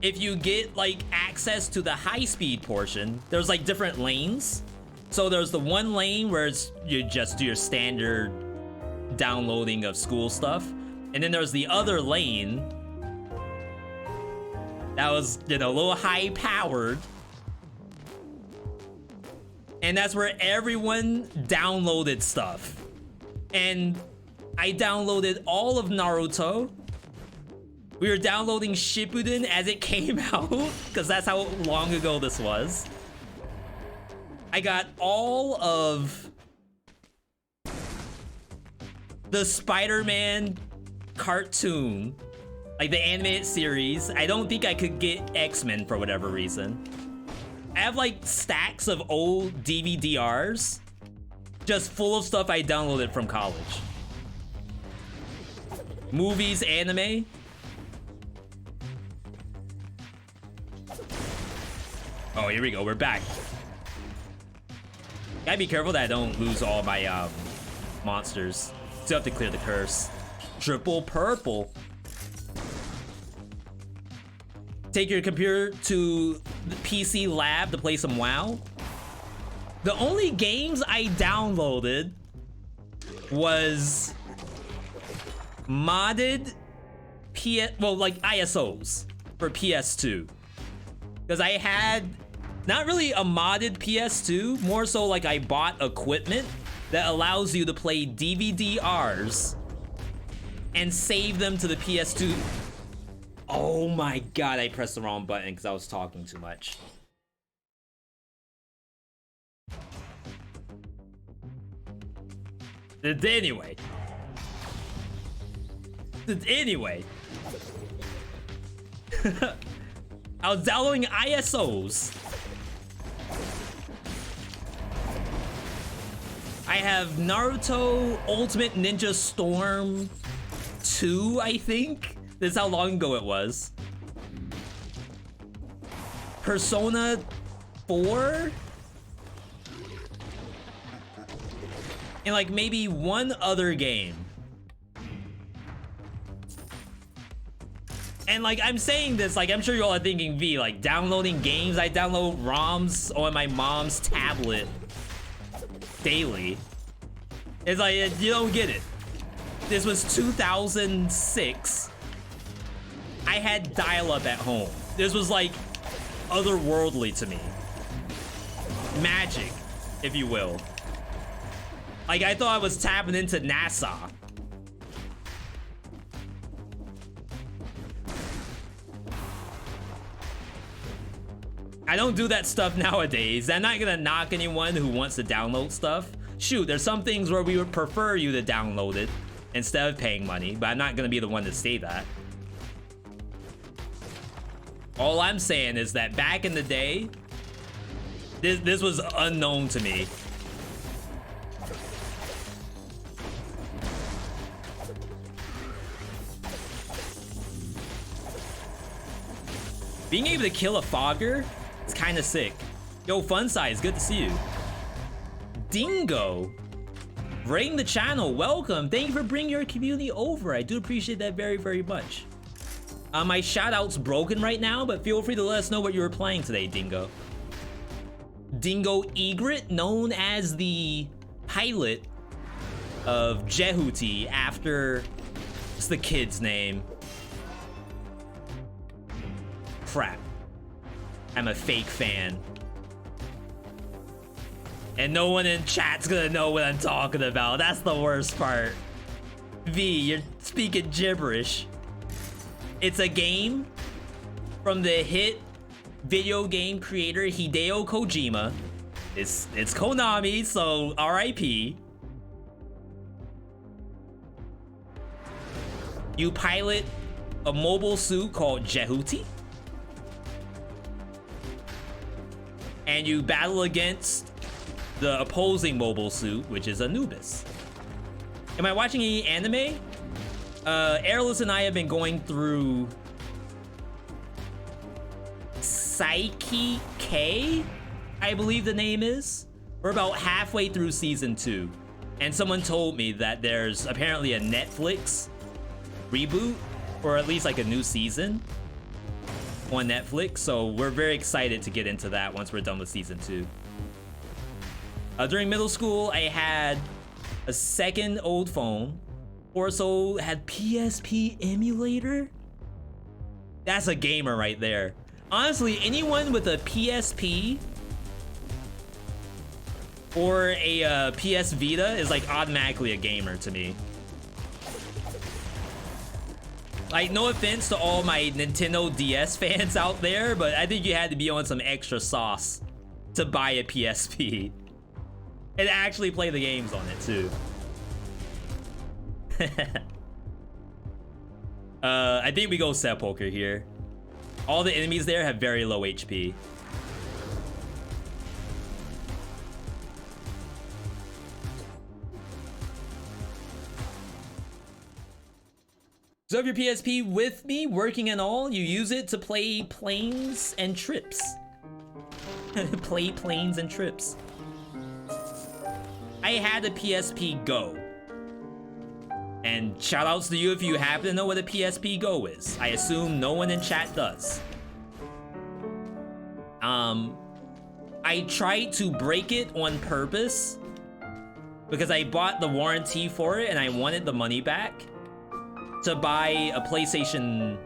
if you get like access to the high-speed portion, there's like different lanes. So there's the one lane where you just do your standard downloading of school stuff, and then there's the other lane that was, you know, a little high-powered. And that's where everyone downloaded stuff. And I downloaded all of Naruto. We were downloading Shippuden as it came out, because that's how long ago this was. I got all of the Spider-Man cartoon, like the animated series. I don't think I could get X-Men for whatever reason. I have like stacks of old DVD-Rs just full of stuff I downloaded from college. Movies, anime. Oh, here we go, we're back. Gotta be careful that I don't lose all my monsters. Still have to clear the curse. Triple purple. Take your computer to the PC lab to play some WoW. The only games I downloaded was modded like ISOs for PS2. Because I had not really a modded PS2, more so like I bought equipment that allows you to play DVD-Rs and save them to the PS2. Oh my god, I pressed the wrong button because I was talking too much. Anyway. I was downloading ISOs. I have Naruto Ultimate Ninja Storm 2, I think. This is how long ago it was. Persona 4? And like maybe one other game. And like I'm saying this, like I'm sure you all are thinking, V, like downloading games, I download ROMs on my mom's tablet daily. It's like, you don't get it. This was 2006. I had dial-up at home. This was like otherworldly to me. Magic, if you will. Like I thought I was tapping into NASA. I don't do that stuff nowadays. I'm not gonna knock anyone who wants to download stuff. Shoot, there's some things where we would prefer you to download it instead of paying money, but I'm not gonna be the one to say that. All I'm saying is that back in the day, this was unknown to me. Being able to kill a fogger is kind of sick. Yo, Fun Size, good to see you. Dingo, rating the channel, welcome. Thank you for bringing your community over. I do appreciate that very, very much. My shout-out's broken right now, but feel free to let us know what you were playing today, Dingo. Dingo Egret, known as the pilot of Jehuti after, what's the kid's name? Crap. I'm a fake fan. And no one in chat's gonna know what I'm talking about. That's the worst part. V, you're speaking gibberish. It's a game from the hit video game creator Hideo Kojima. It's Konami, so RIP. You pilot a mobile suit called Jehuti, and you battle against the opposing mobile suit, which is Anubis. Am I watching any anime? Airless and I have been going through Psyche K, I believe the name is. We're about halfway through season 2, and someone told me that there's apparently a Netflix reboot, or at least like a new season on Netflix, so we're very excited to get into that once we're done with season 2. During middle school, I had a second old phone, also had PSP emulator. That's a gamer right there. Honestly, anyone with a PSP or a PS Vita is like automatically a gamer to me. Like, no offense to all my Nintendo DS fans out there, but I think you had to be on some extra sauce to buy a PSP and actually play the games on it too. I think we go Sepulcher here. All the enemies there have very low HP. So if your PSP with me, working and all, you use it to play planes and trips. Play planes and trips. I had a PSP Go. And shoutouts to you if you happen to know what a PSP Go is. I assume no one in chat does. I tried to break it on purpose because I bought the warranty for it and I wanted the money back to buy a PlayStation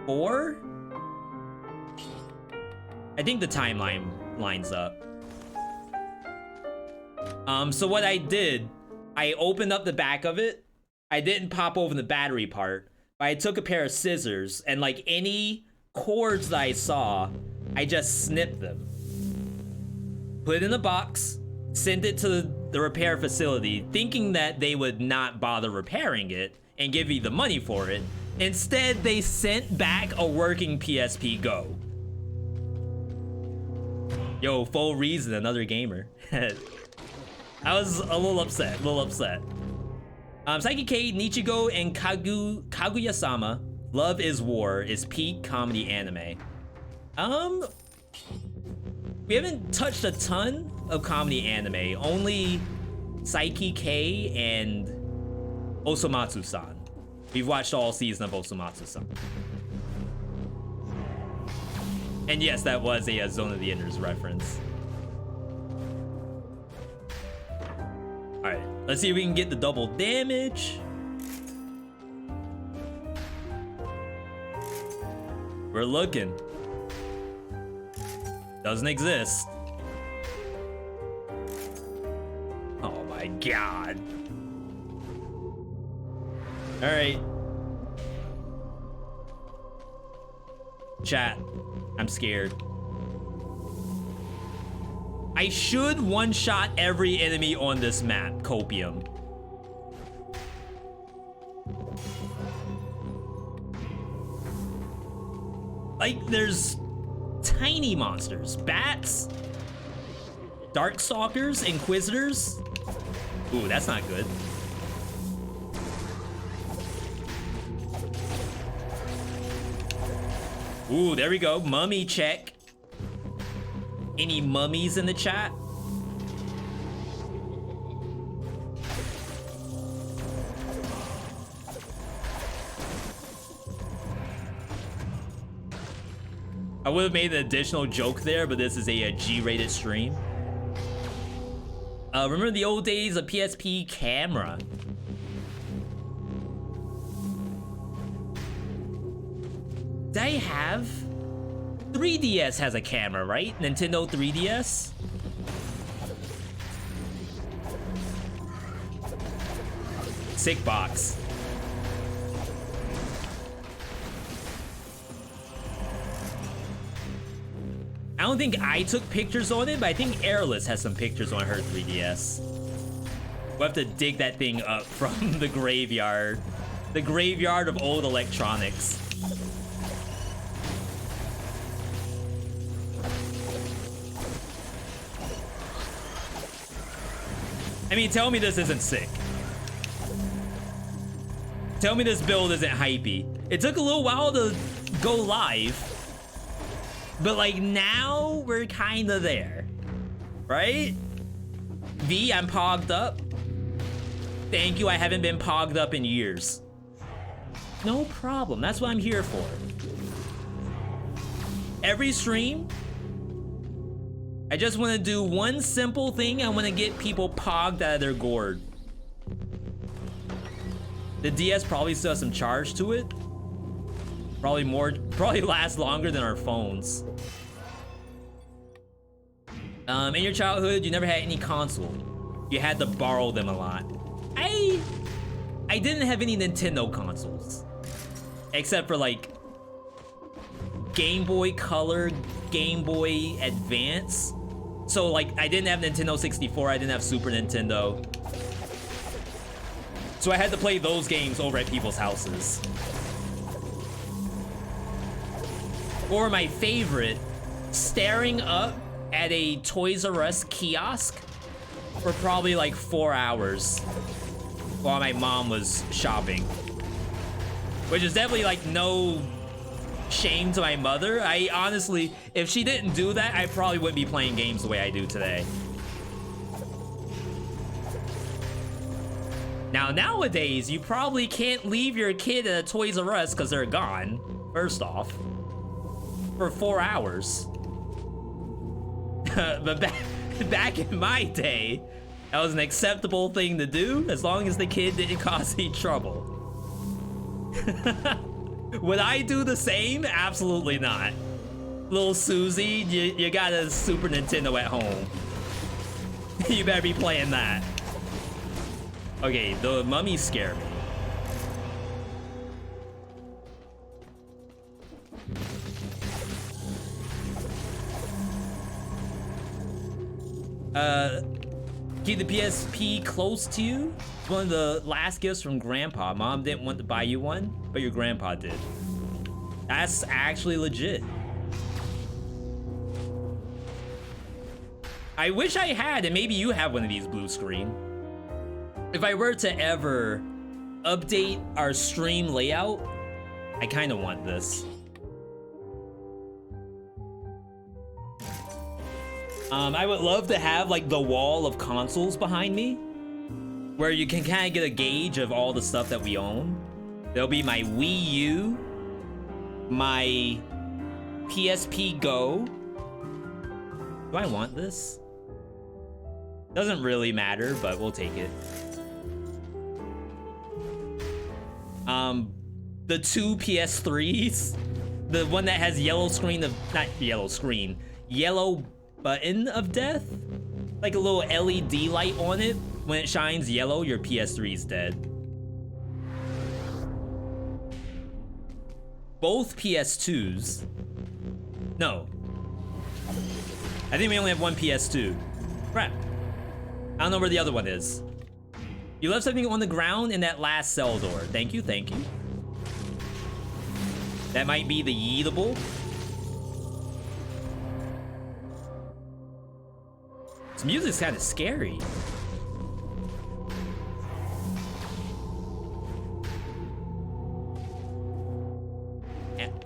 4? I think the timeline lines up. So what I did, I opened up the back of it. I didn't pop open the battery part, but I took a pair of scissors and like any cords that I saw, I just snipped them. Put it in a box, sent it to the repair facility, thinking that they would not bother repairing it and give me the money for it. Instead, they sent back a working PSP Go. Yo, full reason, another gamer. I was a little upset, Psyche K, Nichigo, and Kaguya-sama, Love is War is peak comedy anime. We haven't touched a ton of comedy anime, only Psyche K and Osomatsu-san. We've watched all season of Osomatsu-san. And yes, that was a Zone of the Enders reference. Alright, let's see if we can get the double damage. We're looking. Doesn't exist. Oh my god. Alright. Chat, I'm scared. I should one-shot every enemy on this map, Copium. Like, there's tiny monsters. Bats, Darkstalkers, Inquisitors. Ooh, that's not good. Ooh, there we go. Mummy check. Any mummies in the chat? I would have made an additional joke there, but this is a G-rated stream. Remember the old days of PSP camera? They have 3DS has a camera, right? Nintendo 3DS. Sick box. I don't think I took pictures on it, but I think Airless has some pictures on her 3DS. We'll have to dig that thing up from the graveyard. The graveyard of old electronics. I mean, tell me this isn't sick. Tell me this build isn't hypey. It took a little while to go live, but like now we're kind of there, right? V, I'm pogged up. Thank you, I haven't been pogged up in years. No problem, that's what I'm here for. Every stream, I just want to do one simple thing. I want to get people pogged out of their gourd. The DS probably still has some charge to it. Probably lasts longer than our phones. In your childhood, you never had any console. You had to borrow them a lot. I didn't have any Nintendo consoles. Except for like Game Boy Color, Game Boy Advance. So like I didn't have Nintendo 64, I didn't have Super Nintendo. So I had to play those games over at people's houses. Or my favorite, staring up at a Toys R Us kiosk for probably like 4 hours while my mom was shopping. Which is definitely like no shame to my mother. I honestly, if she didn't do that, I probably wouldn't be playing games the way I do today. Now, nowadays, you probably can't leave your kid at a Toys R Us because they're gone, first off, for 4 hours. But back in my day, that was an acceptable thing to do as long as the kid didn't cause any trouble. Would I do the same? Absolutely not. Little Susie, you got a Super Nintendo at home. You better be playing that. Okay, the mummies scare me. Keep the PSP close to you. It's one of the last gifts from Grandpa. Mom didn't want to buy you one, but your grandpa did. That's actually legit. I wish I had, and maybe you have one of these blue screen. If I were to ever update our stream layout, I kind of want this. I would love to have like the wall of consoles behind me where you can kind of get a gauge of all the stuff that we own. There'll be my Wii U, my PSP Go. Do I want this? Doesn't really matter, but we'll take it. The 2 PS3s, the one that has yellow screen of, not yellow screen, yellow button of death, like a little LED light on it. When it shines yellow, your PS3 is dead. Both PS2s. No. I think we only have one PS2. Crap. I don't know where the other one is. You left something on the ground in that last cell door. Thank you, thank you. That might be the yeetable. This music's kind of scary.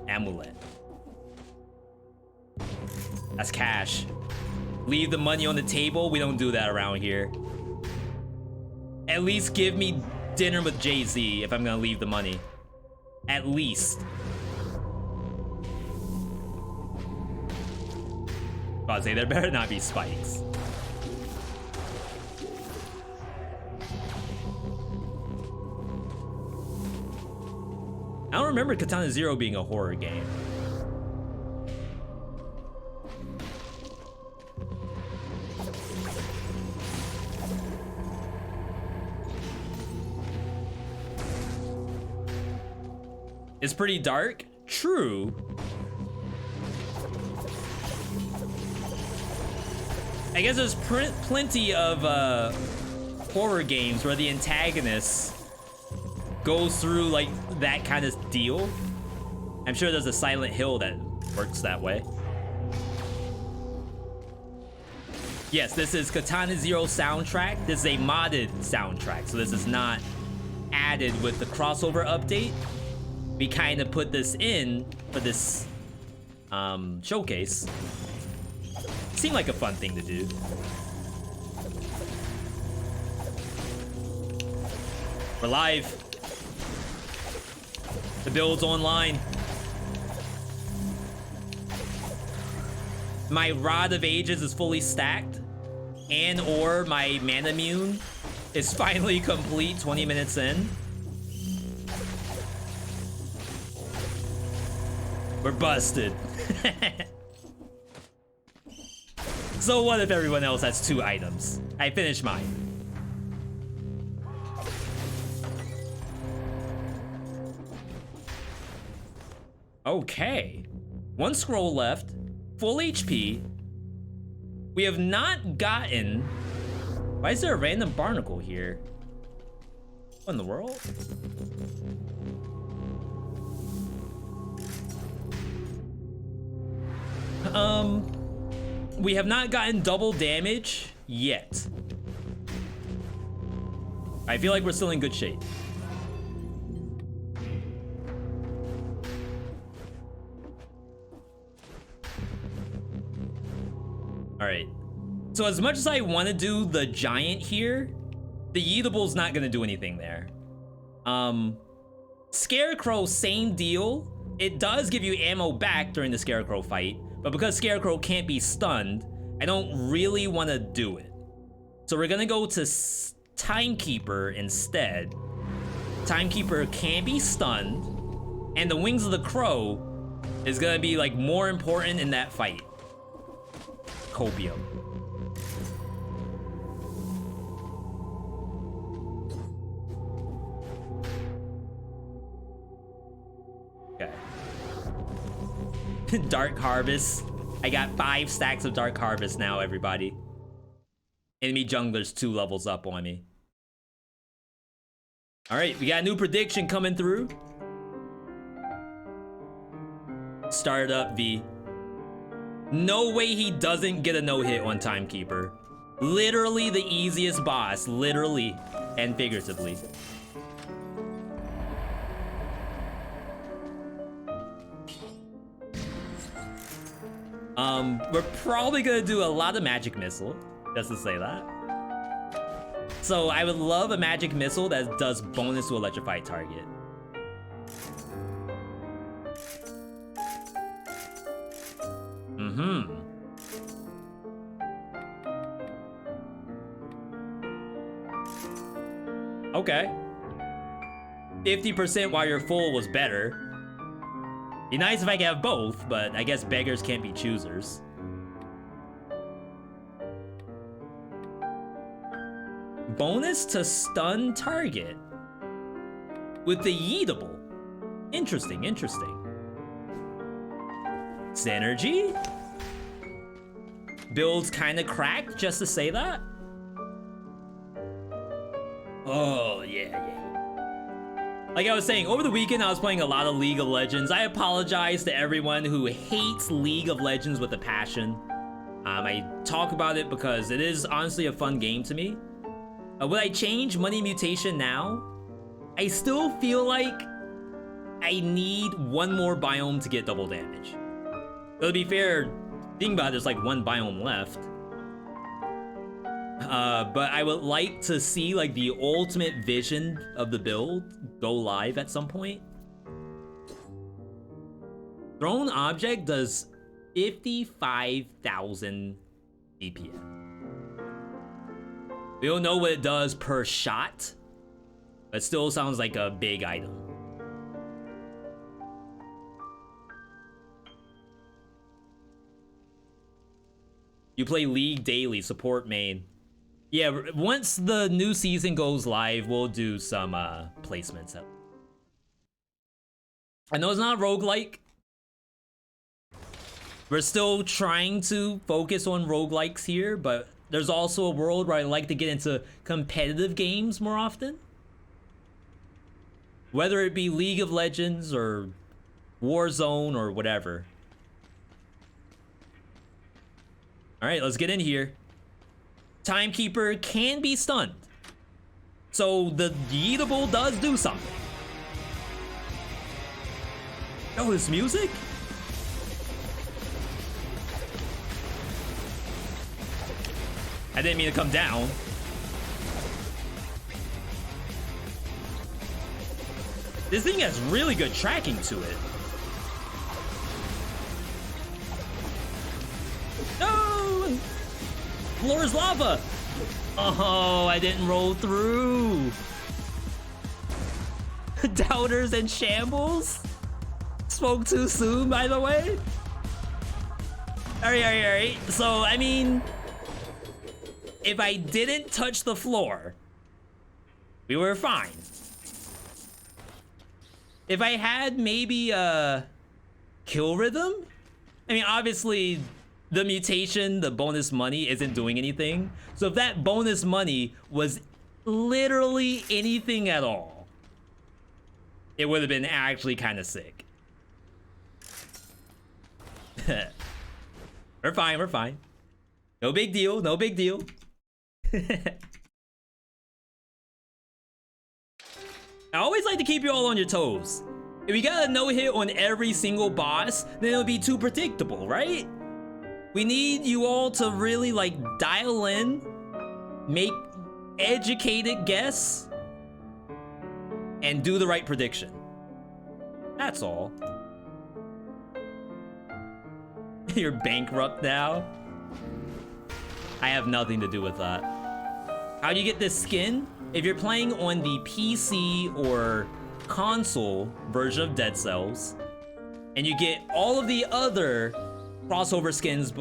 Amulet. That's cash. Leave the money on the table. We don't do that around here. At least give me dinner with Jay-Z if I'm gonna leave the money. At least. I'll say there better not be spikes. I don't remember Katana Zero being a horror game. It's pretty dark. True. I guess there's plenty of horror games where the antagonist goes through like that kind of deal. I'm sure there's a Silent Hill that works that way. Yes, this is Katana Zero soundtrack. This is a modded soundtrack, so this is not added with the crossover update. We kind of put this in for this showcase. Seemed like a fun thing to do. We're live. The build's online. My Rod of Ages is fully stacked, and or my Mana Mune is finally complete 20 minutes in. We're busted. So what if everyone else has 2 items? I finished mine. Okay. 1 scroll left. Full HP. We have not gotten... Why is there a random barnacle here? What in the world? We have not gotten double damage yet. I feel like we're still in good shape. All right. So as much as I want to do the giant here, the Yeetable's not going to do anything there. Scarecrow, same deal. It does give you ammo back during the Scarecrow fight, but because Scarecrow can't be stunned, I don't really want to do it. So we're going to go to Timekeeper instead. Timekeeper can't be stunned, and the Wings of the Crow is going to be like more important in that fight. Copium. Okay. Dark Harvest. I got 5 stacks of Dark Harvest now, everybody. Enemy jungler's 2 levels up on me. All right, we got a new prediction coming through. Start up, V. No way he doesn't get a no-hit on Timekeeper. Literally the easiest boss, literally and figuratively. We're probably gonna do a lot of Magic Missile, just to say that. So I would love a Magic Missile that does bonus to electrify target. Okay. 50% while you're full was better. Be nice if I could have both, but I guess beggars can't be choosers. Bonus to stun target with the Yeetable. Interesting, interesting. Synergy? Build's kind of cracked, just to say that. Oh, yeah. Like I was saying, over the weekend I was playing a lot of League of Legends. I apologize to everyone who hates League of Legends with a passion. I talk about it because it is honestly a fun game to me. Would I change Money Mutation now? I still feel like I need 1 more biome to get double damage. But to be fair, Think about it, there's like one biome left. But I would like to see like the ultimate vision of the build go live at some point. Thrown object does 55,000 DPM. We don't know what it does per shot, but still sounds like a big item. You play League daily, support main. Yeah, once the new season goes live, we'll do some placements. I know it's not roguelike. We're still trying to focus on roguelikes here, but there's also a world where I like to get into competitive games more often. Whether it be League of Legends or Warzone or whatever. All right, let's get in here. Timekeeper can be stunned. So the Yeetable does do something. Oh, this music? I didn't mean to come down. This thing has really good tracking to it. No! Floor is lava! Oh, I didn't roll through. Doubters and shambles? Spoke too soon, by the way. Alright. So, I mean, if I didn't touch the floor, we were fine. If I had maybe a kill rhythm, I mean, obviously the mutation, the bonus money isn't doing anything. So if that bonus money was literally anything at all, it would have been actually kind of sick. We're fine. No big deal. I always like to keep you all on your toes. If you got a no-hit on every single boss, then it'll be too predictable, right? We need you all to really like dial in, make educated guess, and do the right prediction. That's all. You're bankrupt now? I have nothing to do with that. How do you get this skin? If you're playing on the PC or console version of Dead Cells, and you get all of the other crossover skins,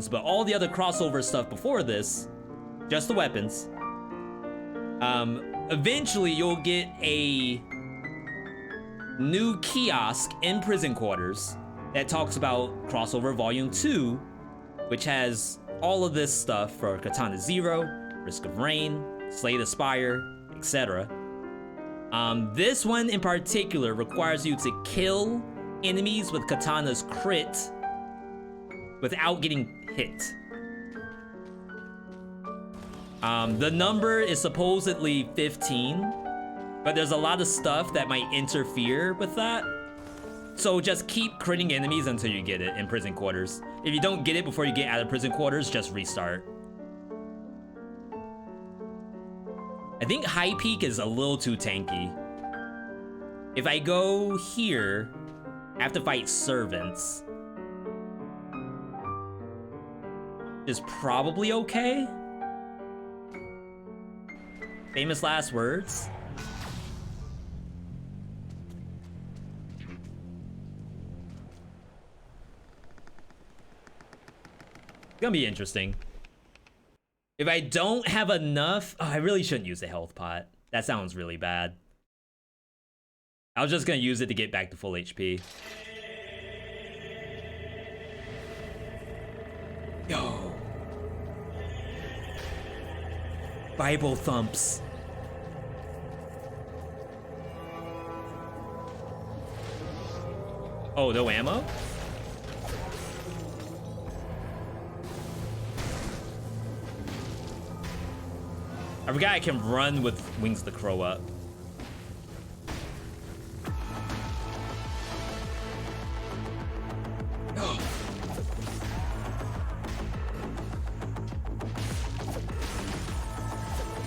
but all the other crossover stuff before this, just the weapons, eventually you'll get a new kiosk in Prison Quarters that talks about crossover volume 2, which has all of this stuff for Katana Zero, Risk of Rain, Slay the Spire, etc. This one in particular requires you to kill enemies with Katana's crit without getting hit. The number is supposedly 15, but there's a lot of stuff that might interfere with that. So just keep critting enemies until you get it in Prison Quarters. If you don't get it before you get out of Prison Quarters, just restart. I think High Peak is a little too tanky. If I go here, I have to fight servants. Is probably okay. Famous last words. Gonna be interesting. If I don't have enough, I really shouldn't use the health pot. That sounds really bad. I was just gonna use it to get back to full HP. Yo. Bible thumps. Oh, no ammo? I forgot I can run with Wings of the Crow up.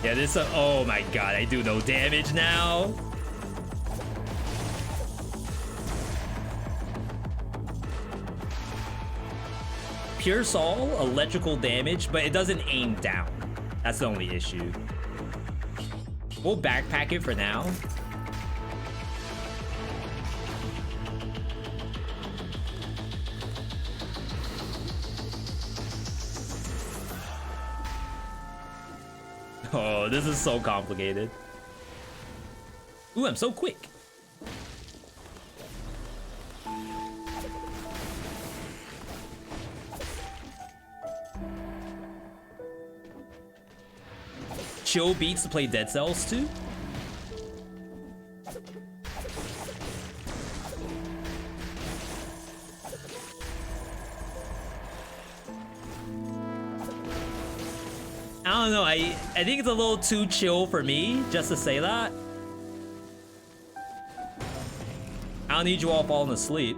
Yeah, this. Oh my god, I do no damage now. Pierce all, electrical damage, but it doesn't aim down. That's the only issue. We'll backpack it for now. Oh, this is so complicated. Ooh, I'm so quick. Chill beats to play Dead Cells too. I don't know, I think it's a little too chill for me, just to say that. I don't need you all falling asleep.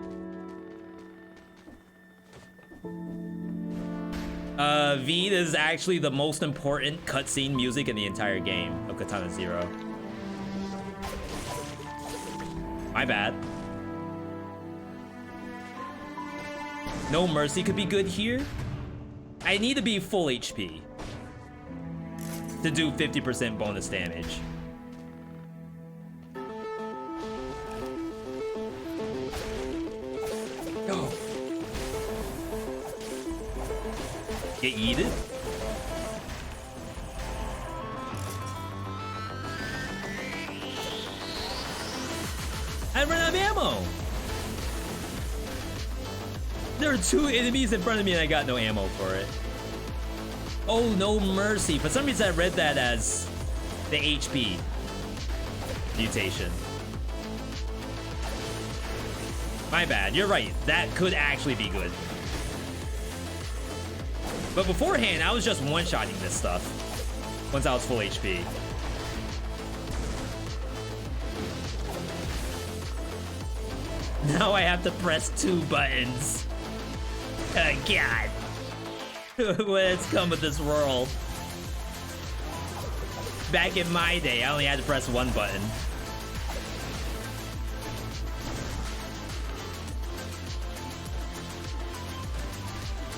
Veed is actually the most important cutscene music in the entire game of Katana Zero. My bad. No Mercy could be good here. I need to be full HP to do 50% bonus damage. Go. Get yeeted. I ran out of ammo. There are 2 enemies in front of me and I got no ammo for it. Oh, no mercy. For some reason I read that as the HP mutation. My bad, you're right. That could actually be good. But beforehand, I was just one-shotting this stuff once I was full HP. Now I have to press 2 buttons. Oh, God. What has come with this world? Back in my day, I only had to press 1 button.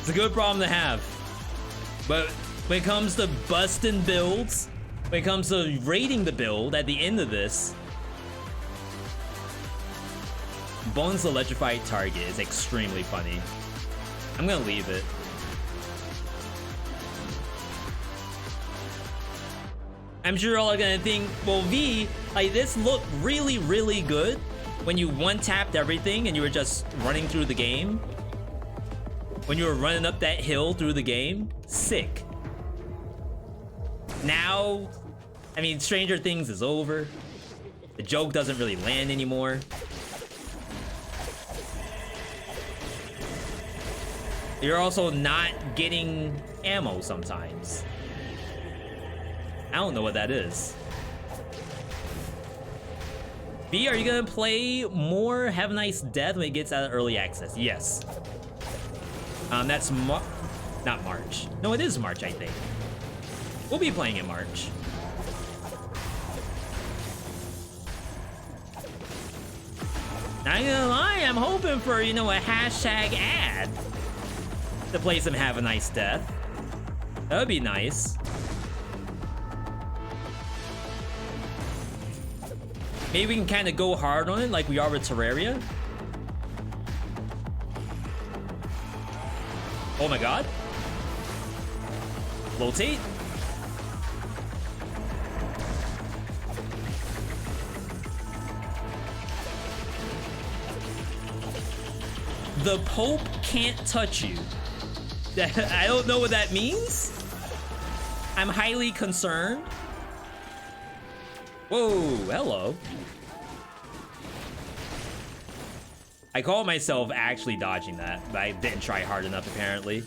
It's a good problem to have. But when it comes to busting builds, when it comes to rating the build at the end of this, Bones Electrified Target is extremely funny. I'm gonna leave it. I'm sure all are gonna think, well, V, like this looked really, really good when you one-tapped everything and you were just running through the game. When you were running up that hill through the game, sick. Now, I mean, Stranger Things is over. The joke doesn't really land anymore. You're also not getting ammo sometimes. I don't know what that is. B, are you gonna play more Have a Nice Death when it gets out of early access? Yes. That's not March. No, it is March, I think. We'll be playing in March. Not gonna lie, I'm hoping for, you know, a hashtag ad to play some Have a Nice Death. That would be nice. Maybe we can kind of go hard on it like we are with Terraria. Oh my god. Rotate. The Pope can't touch you. I don't know what that means. I'm highly concerned. Whoa, hello. I call myself actually dodging that, but I didn't try hard enough apparently.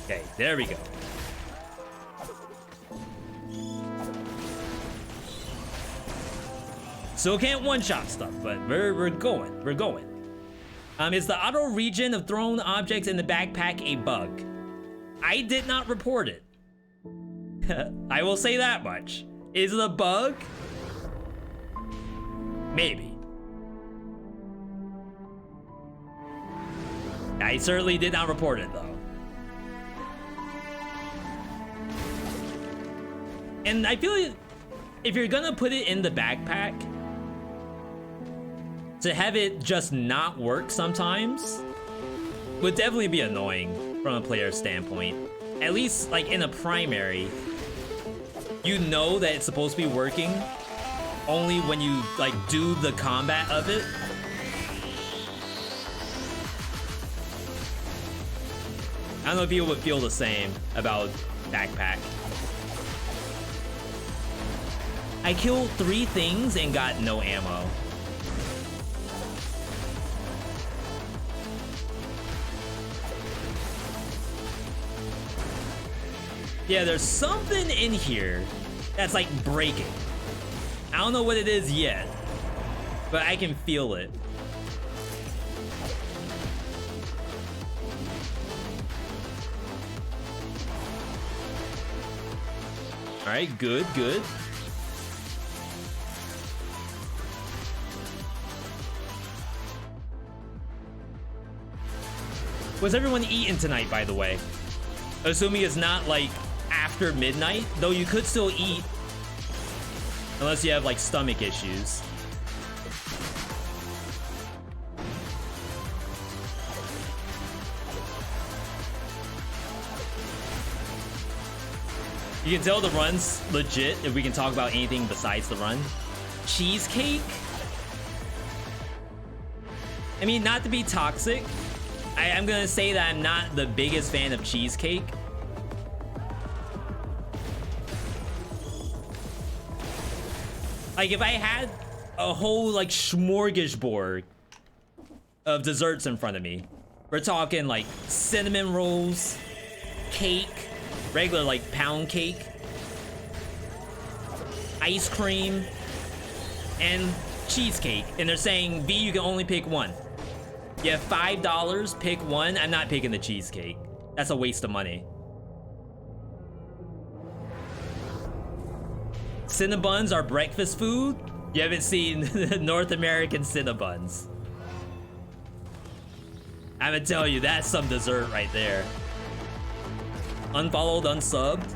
Okay, there we go. Still can't one-shot stuff, but we're going. We're going. Is the auto regen of thrown objects in the backpack a bug? I did not report it. I will say that much. Is it a bug? Maybe. I certainly did not report it though. And I feel like if you're gonna put it in the backpack, to have it just not work sometimes would definitely be annoying from a player standpoint. At least like in a primary, you know that it's supposed to be working only when you like do the combat of it. I don't know if people would feel the same about backpack. I killed 3 things and got no ammo. Yeah, there's something in here that's like breaking. I don't know what it is yet, but I can feel it. All right, good, good. What's everyone eating tonight, by the way? Assuming it's not like after midnight, though you could still eat unless you have like stomach issues. You can tell the run's legit if we can talk about anything besides the run. Cheesecake? I mean, not to be toxic, I'm gonna say that I'm not the biggest fan of cheesecake. Like if I had a whole like smorgasbord of desserts in front of me, we're talking like cinnamon rolls, cake, regular like pound cake, ice cream, and cheesecake, and they're saying, V, you can only pick one. You have $5, pick one. I'm not picking the cheesecake. That's a waste of money. Cinnabons are breakfast food? You haven't seen North American Cinnabons. I'm gonna tell you, that's some dessert right there. Unfollowed, unsubbed.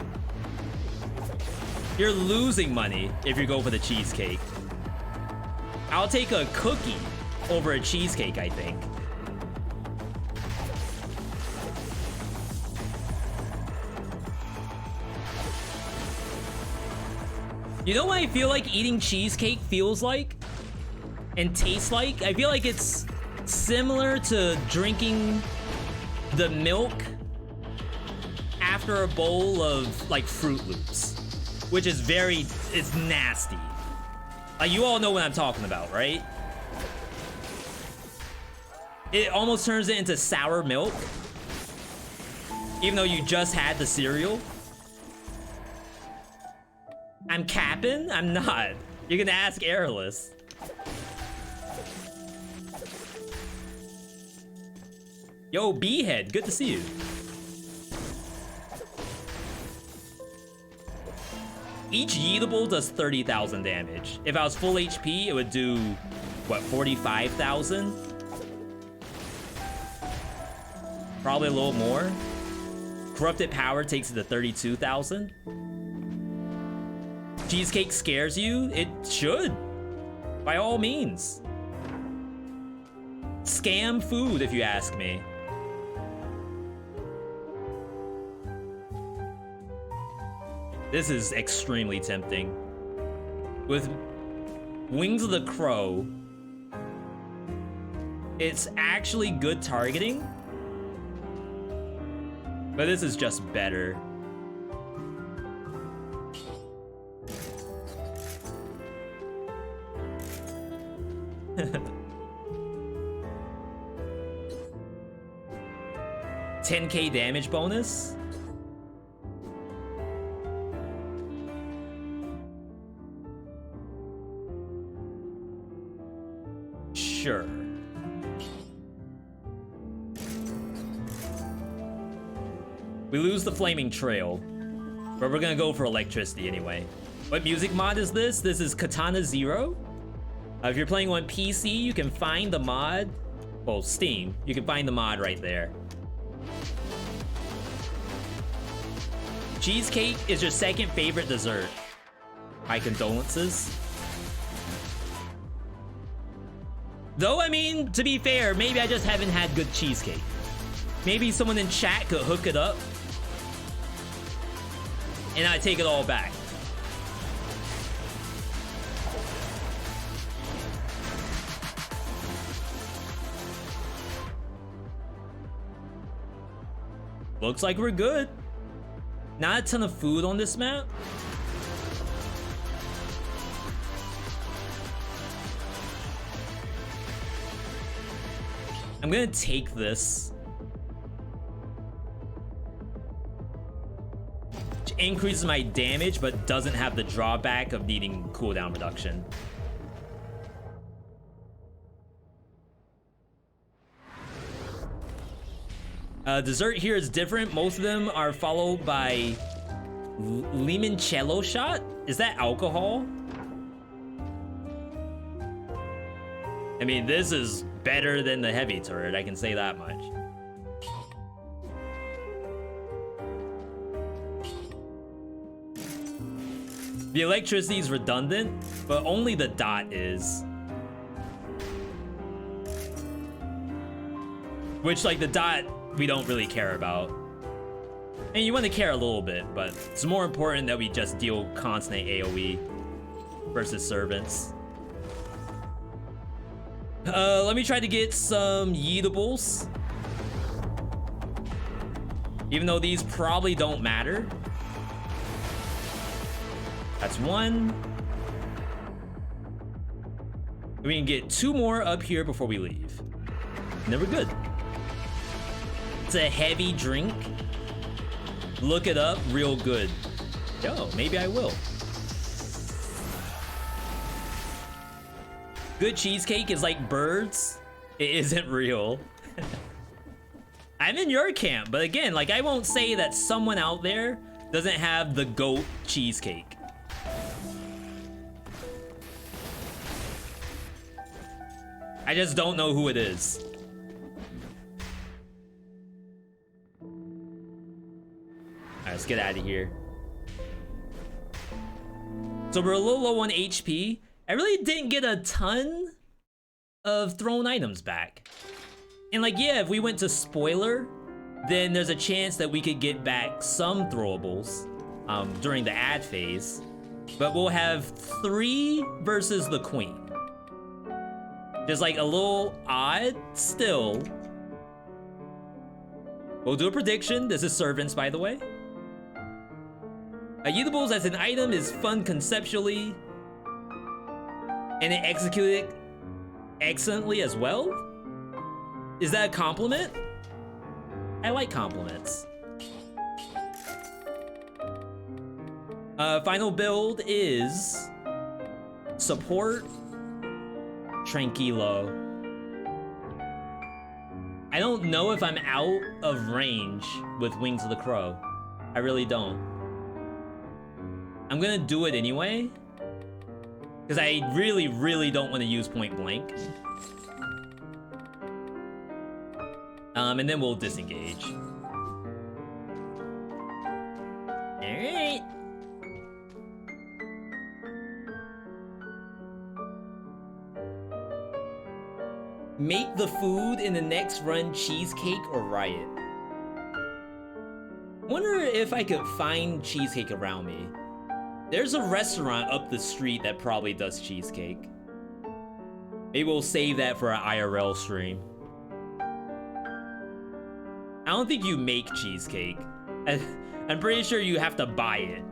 You're losing money if you go for the cheesecake. I'll take a cookie over a cheesecake, I think. You know what I feel like eating cheesecake feels like and tastes like? I feel like it's similar to drinking the milk after a bowl of like Fruit Loops, which is it's nasty. Like you all know what I'm talking about, right? It almost turns it into sour milk, even though you just had the cereal. I'm capping? I'm not. You can ask Airless. Yo, B-Head, good to see you. Each yeetable does 30,000 damage. If I was full HP, it would do, what, 45,000? Probably a little more. Corrupted power takes it to 32,000. Cheesecake scares you? It should. By all means. Scam food, if you ask me. This is extremely tempting. With Wings of the Crow, it's actually good targeting, but this is just better. $10K damage bonus? Sure. We lose the flaming trail, but we're gonna go for electricity anyway. What music mod is this? This is Katana Zero. If you're playing on PC, you can find the mod. Well, Steam. You can find the mod right there. Cheesecake is your second favorite dessert. My condolences. Though, I mean, to be fair, maybe I just haven't had good cheesecake. Maybe someone in chat could hook it up. And I take it all back. Looks like we're good. Not a ton of food on this map. I'm gonna take this. Which increases my damage, but doesn't have the drawback of needing cooldown reduction. Dessert here is different. Most of them are followed by limoncello shot. Is that alcohol? I mean, this is better than the heavy turret, I can say that much. The electricity is redundant, but only the dot is. Which, like, the dot we don't really care about. And you want to care a little bit, but it's more important that we just deal constant AoE versus servants. Let me try to get some yeetables. Even though these probably don't matter. That's one. We can get two more up here before we leave. And then we're good. It's a heavy drink. Look it up, real good. Yo, maybe I will. Good cheesecake is like birds. It isn't real. I'm in your camp, but again, like, I won't say that someone out there doesn't have the GOAT cheesecake. I just don't know who it is. Alright, let's get out of here. So we're a little low on HP. I really didn't get a ton of thrown items back. And like, yeah, if we went to spoiler, then there's a chance that we could get back some throwables during the ad phase. But we'll have 3 versus the queen. Just like a little odd still. We'll do a prediction. This is servants, by the way. Yeetables as an item is fun conceptually, and it executed excellently as well. Is that a compliment? I like compliments. Final build is support Tranquilo. I don't know if I'm out of range with Wings of the Crow. I really don't. I'm gonna do it anyway, because I really, really don't want to use point blank. And then we'll disengage. Alright. Make the food in the next run cheesecake or riot. Wonder if I could find cheesecake around me. There's a restaurant up the street that probably does cheesecake. Maybe we'll save that for an IRL stream. I don't think you make cheesecake. I'm pretty sure you have to buy it.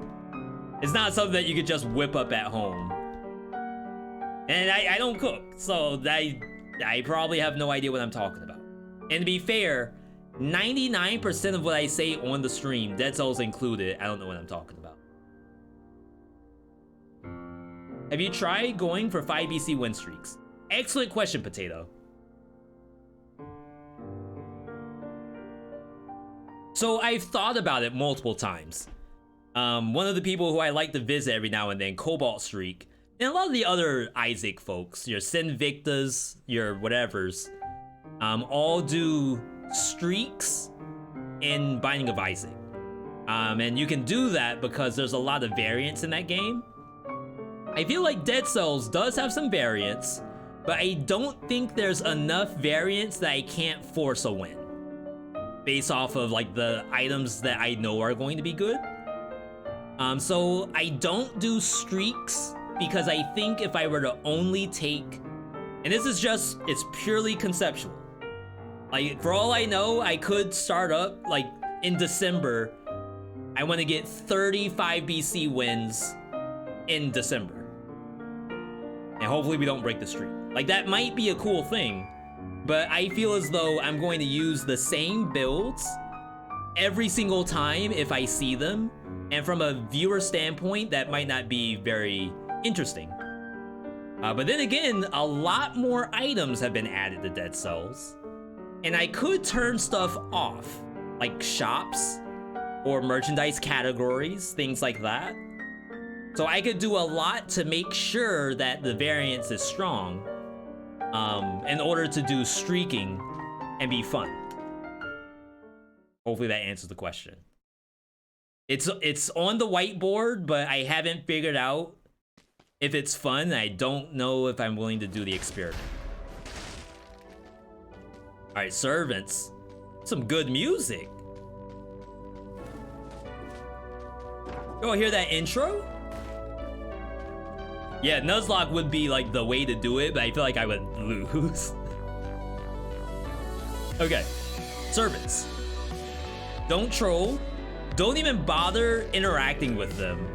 It's not something that you could just whip up at home. And I don't cook, so I probably have no idea what I'm talking about. And to be fair, 99% of what I say on the stream, Dead Cells included, I don't know what I'm talking about. Have you tried going for 5 BC win streaks? Excellent question, Potato. So I've thought about it multiple times. One of the people who I like to visit every now and then, Cobalt Streak, and a lot of the other Isaac folks, your Sinvictas, your whatevers, all do streaks in Binding of Isaac. And you can do that because there's a lot of variance in that game. I feel like Dead Cells does have some variance, but I don't think there's enough variance that I can't force a win based off of like the items that I know are going to be good. So I don't do streaks because I think if I were to only take, and this is just, it's purely conceptual. Like for all I know, I could start up like in December. I want to get 35 BC wins in December. And hopefully we don't break the streak. Like that might be a cool thing, but I feel as though I'm going to use the same builds every single time if I see them. And from a viewer standpoint, that might not be very interesting. But then again, a lot more items have been added to Dead Cells. And I could turn stuff off, like shops or merchandise categories, things like that. So I could do a lot to make sure that the variance is strong in order to do streaking and be fun. Hopefully that answers the question. It's on the whiteboard, but I haven't figured out if it's fun. I don't know if I'm willing to do the experiment. All right, Servants. Some good music. Go hear that intro? Yeah, Nuzlocke would be like the way to do it, but I feel like I would lose. Okay, Servants. Don't troll. Don't even bother interacting with them.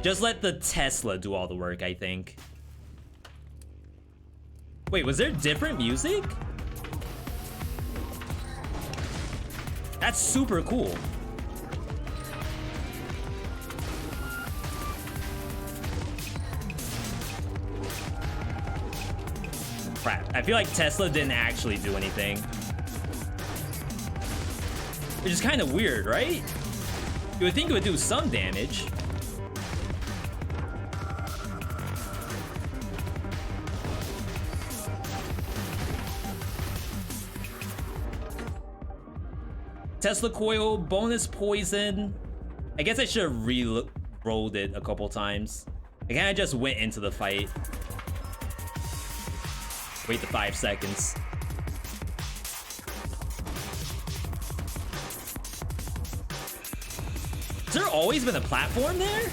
Just let the Tesla do all the work, I think. Wait, was there different music? That's super cool. Crap, I feel like Tesla didn't actually do anything. Which is kind of weird, right? You would think it would do some damage. Tesla coil, bonus poison. I guess I should have re-rolled it a couple times. I kind of just went into the fight. Wait the 5 seconds. Has there always been a platform there?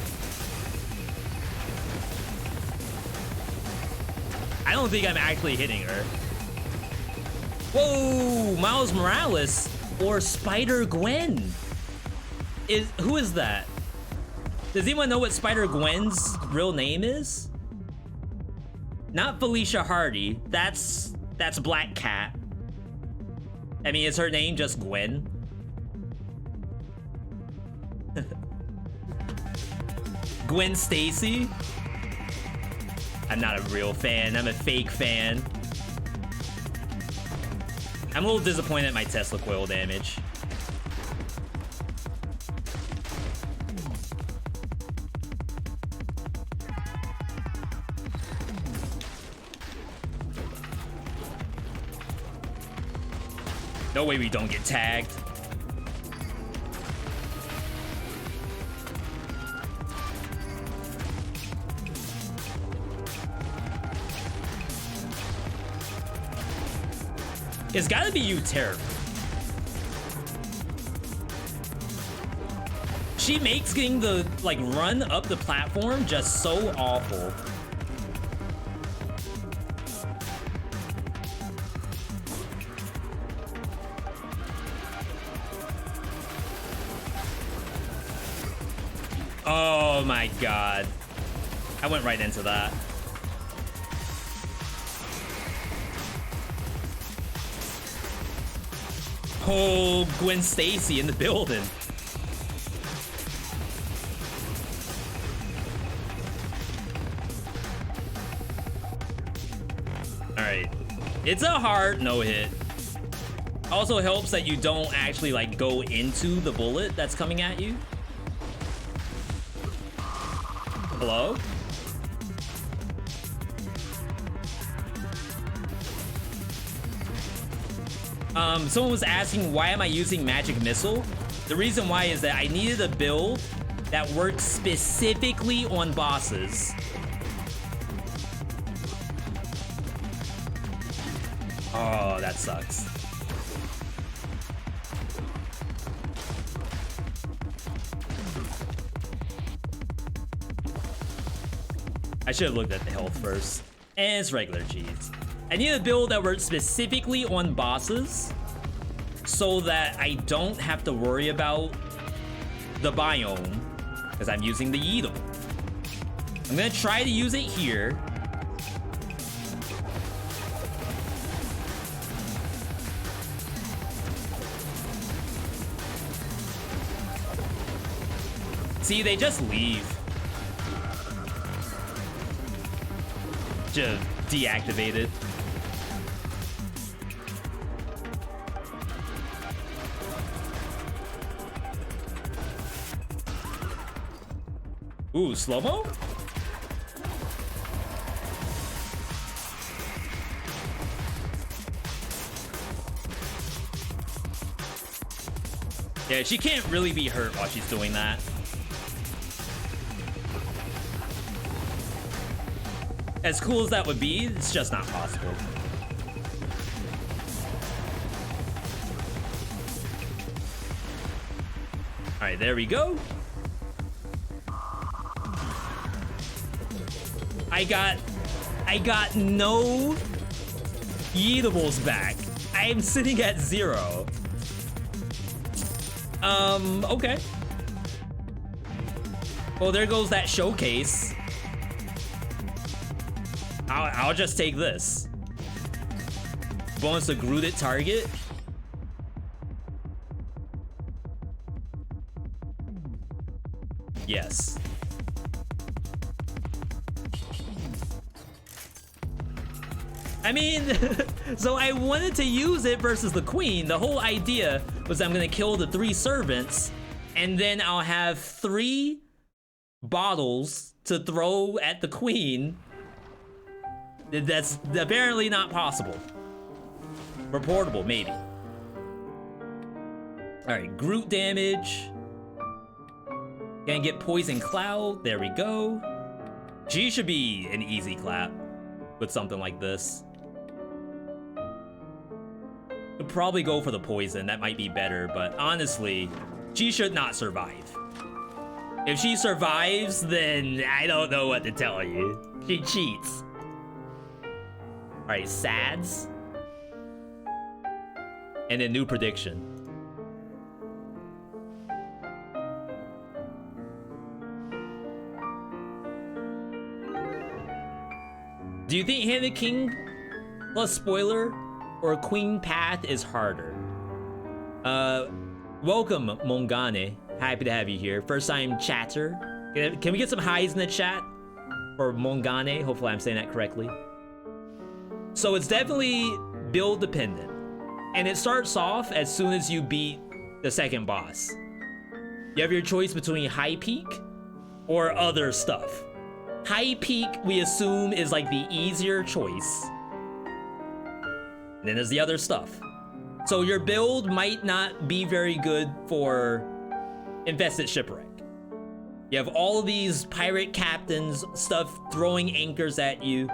I don't think I'm actually hitting her. Whoa, Miles Morales or Spider-Gwen. Who is that? Does anyone know what Spider-Gwen's real name is? Not Felicia Hardy. That's Black Cat. I mean, is her name just Gwen? Gwen Stacy? I'm not a real fan. I'm a fake fan. I'm a little disappointed at my Tesla coil damage. No way we don't get tagged. It's gotta be you, Terra. She makes getting the like run up the platform just so awful. Oh my god. I went right into that. Oh, Gwen Stacy in the building. Alright. It's a hard no-hit. Also helps that you don't actually like go into the bullet that's coming at you. Hello? Someone was asking why am I using Magic Missile? The reason why is that I needed a build that works specifically on bosses. Oh, that sucks. I should have looked at the health first. And it's regular cheese. I need a build that works specifically on bosses so that I don't have to worry about the biome because I'm using the Yeedle. I'm gonna try to use it here. See, they just leave. Just deactivated. Ooh, slow-mo? Yeah, she can't really be hurt while she's doing that. As cool as that would be, it's just not possible. All right, there we go. I got no Yeetables back. I am sitting at 0. Okay. Well, there goes that showcase. I'll just take this. Bonus to Groot target. Yes. I mean, so I wanted to use it versus the queen. The whole idea was I'm gonna kill the 3 servants and then I'll have 3 bottles to throw at the queen. That's apparently not possible. Reportable, maybe. Alright, Groot damage. Gonna get Poison Cloud. There we go. She should be an easy clap with something like this. Could probably go for the poison. That might be better, but honestly, she should not survive. If she survives, then I don't know what to tell you. She cheats. Alright, Sads. And a new prediction. Do you think Hand the King plus spoiler or Queen Path is harder? Welcome, Mongane. Happy to have you here. First time chatter. Can we get some highs in the chat? For Mongane, hopefully I'm saying that correctly. So it's definitely build dependent. And it starts off as soon as you beat the second boss. You have your choice between high peak or other stuff. High peak, we assume, is like the easier choice. And then there's the other stuff. So your build might not be very good for Infested Shipwreck. You have all of these pirate captains, stuff throwing anchors at you,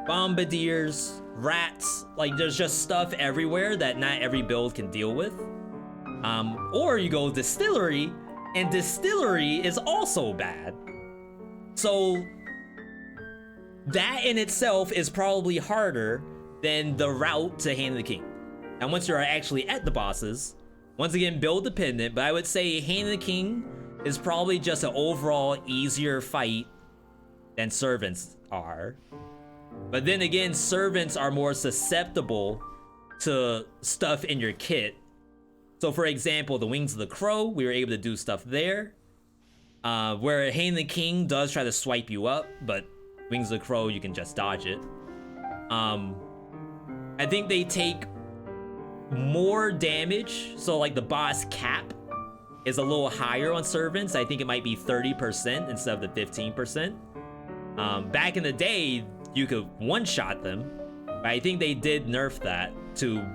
bombardiers, rats, like there's just stuff everywhere that not every build can deal with. Or you go Distillery, and Distillery is also bad. So that in itself is probably harder than the route to Hand of the King. And once you're actually at the bosses, once again, build dependent, but I would say Hand of the King is probably just an overall easier fight than Servants are. But then again, Servants are more susceptible to stuff in your kit. So for example, the Wings of the Crow, we were able to do stuff there. Where Hand of the King does try to swipe you up, but Wings of the Crow, you can just dodge it. I think they take more damage, so like the boss cap is a little higher on servants. I think it might be 30% instead of the 15%. Back in the day, you could one-shot them, but I think they did nerf that to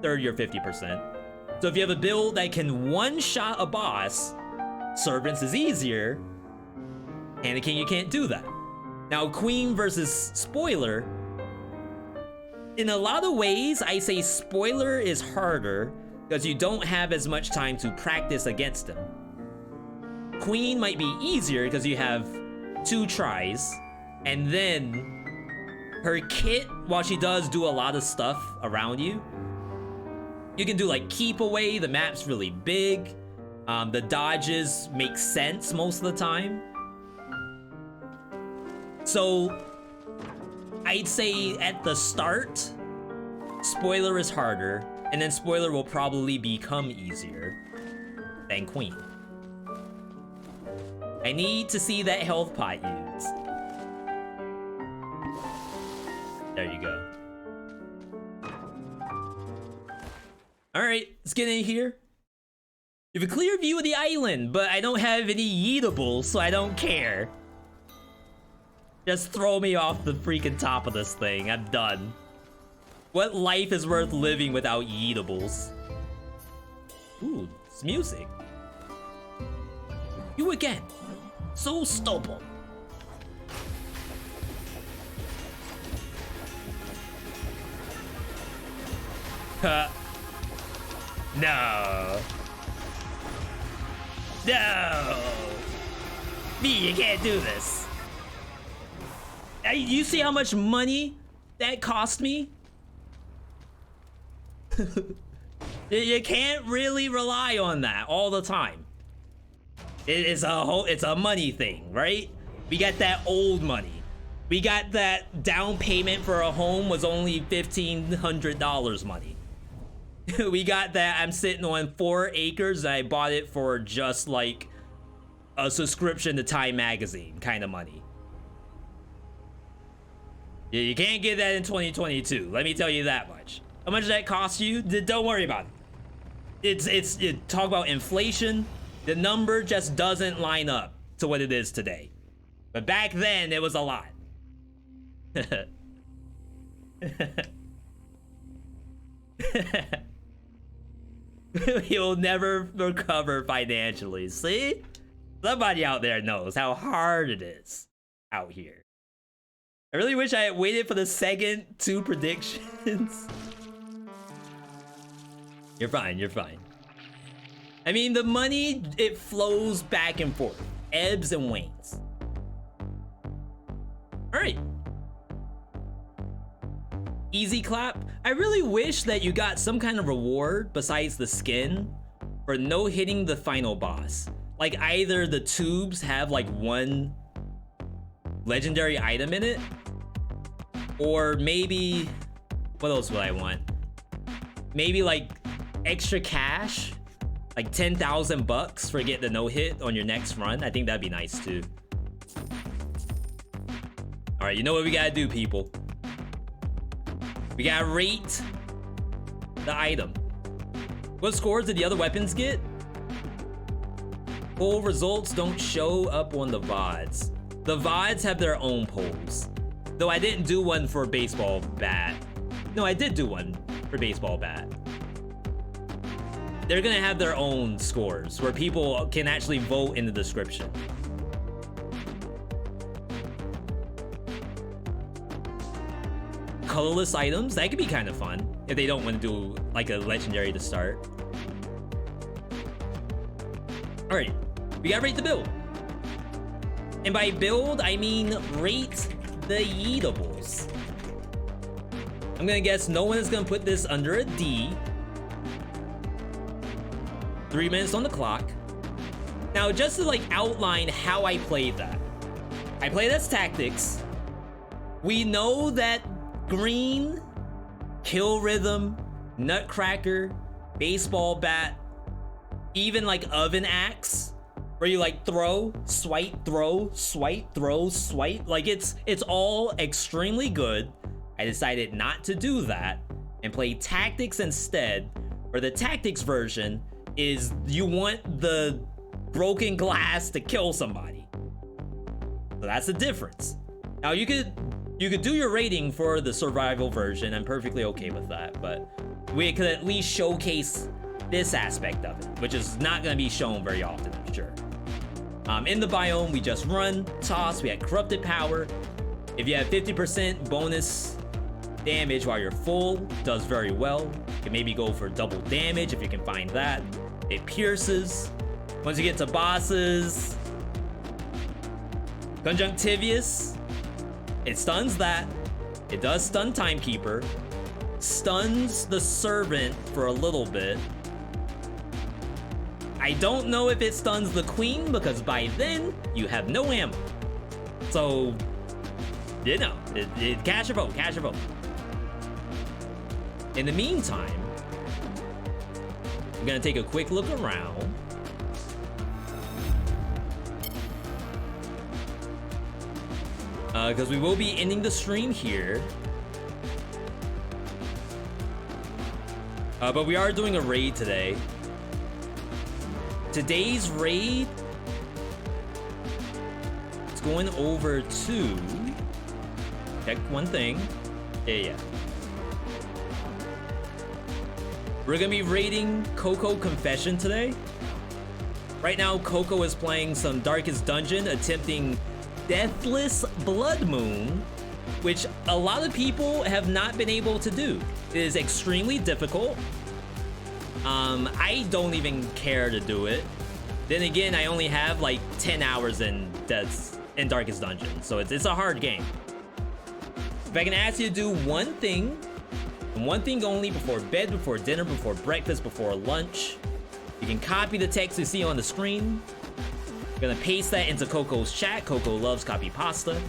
30 or 50%. So if you have a build that can one-shot a boss, servants is easier. Anakin, you can't do that. Now, Queen versus Spoiler, in a lot of ways, I say Spoiler is harder because you don't have as much time to practice against him. Queen might be easier because you have 2 tries, and then her kit, while she does do a lot of stuff around you, you can do like keep away, the map's really big, the dodges make sense most of the time. So I'd say at the start, Spoiler is harder, and then Spoiler will probably become easier than Queen. I need to see that health pot used. There you go. Alright, let's get in here. You have a clear view of the island, but I don't have any yeetables, so I don't care. Just throw me off the freaking top of this thing. I'm done. What life is worth living without yeetables? Ooh, it's music. You again. So stupid. Huh. No. No. Me, you can't do this. You see how much money that cost me? You can't really rely on that all the time. It's a money thing, right? We got that old money. We got that down payment for a home was only $1,500 money. We got that I'm sitting on 4 acres and I bought it for just like a subscription to Time Magazine kind of money. You can't get that in 2022. Let me tell you that much. How much does that cost you? Don't worry about it. Talk about inflation. The number just doesn't line up to what it is today. But back then, it was a lot. You'll never recover financially. See? Somebody out there knows how hard it is out here. I really wish I had waited for the second 2 predictions. You're fine, you're fine. I mean, the money, it flows back and forth. Ebbs and wanes. All right. Easy clap. I really wish that you got some kind of reward besides the skin for no hitting the final boss. Like either the tubes have like 1 legendary item in it, or maybe, what else would I want? Maybe like extra cash, like 10,000 bucks for getting the no hit on your next run. I think that'd be nice too. All right, you know what we gotta do, people? We gotta rate the item. What scores did the other weapons get? Poll results don't show up on the VODs. The VODs have their own polls. Though I didn't do one for baseball bat. No, I did do one for baseball bat. They're gonna have their own scores where people can actually vote in the description. Colorless items, that could be kind of fun if they don't want to do like a legendary to start. All right, we gotta rate the build. And by build, I mean rate the yeetables. I'm gonna guess no one is gonna put this under a D. 3 minutes on the clock. Now, just to like outline how I played that. I played as tactics. We know that green, kill rhythm, nutcracker, baseball bat, even like oven axe, where you like throw, swipe, throw, swipe, throw, swipe. Like it's all extremely good. I decided not to do that. and play Tactics instead, where the Tactics version is you want the broken glass to kill somebody. So that's the difference. Now you could do your rating for the survival version. I'm perfectly okay with that, but we could at least showcase this aspect of it, which is not going to be shown very often, I'm sure. In the biome, we just run, toss, we had corrupted power. If you have 50% bonus damage while you're full, does very well. You can maybe go for double damage if you can find that. It pierces. Once you get to bosses, Conjunctivious, it stuns that. It does stun Timekeeper. Stuns the Servant for a little bit. I don't know if it stuns the Queen, because by then, you have no ammo. So, you know, cast your vote, cast your vote. In the meantime, I'm gonna take a quick look around. Because we will be ending the stream here. But we are doing a raid today. Today's raid is going over to... Check one thing. Yeah. We're gonna be raiding Coco Confession today. Right now, Coco is playing some Darkest Dungeon, attempting Deathless Blood Moon, which a lot of people have not been able to do. It is extremely difficult. I don't even care to do it. Then again, I only have like 10 hours in Darkest Dungeon, so it's a hard game. If I can ask you to do one thing, and one thing only, before bed, before dinner, before breakfast, before lunch, you can copy the text you see on the screen. I'm gonna paste that into Coco's chat. Coco loves copy pasta.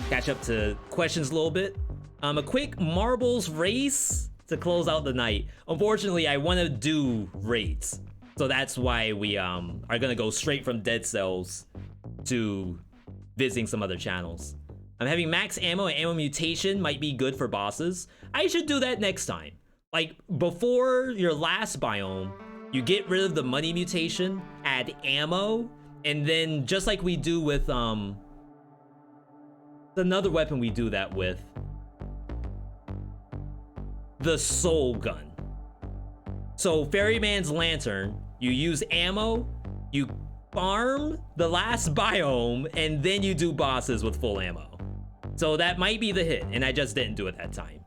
Catch up to questions a little bit. A quick marbles race to close out the night. Unfortunately, I want to do raids, so that's why we are gonna go straight from Dead Cells to visiting some other channels. I'm having max ammo and ammo mutation might be good for bosses. I should do that next time. Like, before your last biome, you get rid of the money mutation, add ammo, and then just like we do with another weapon we do that with, the soul gun. So Ferryman's Lantern, you use ammo, you farm the last biome, and then you do bosses with full ammo. So that might be the hit, and I just didn't do it that time.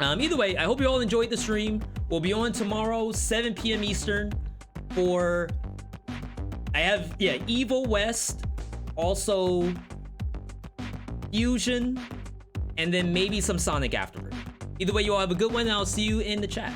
Either way, I hope you all enjoyed the stream. We'll be on tomorrow, 7 p.m. Eastern, for... I have, yeah, Evil West, also Fusion, and then maybe some Sonic afterward. Either way, you all have a good one, and I'll see you in the chat.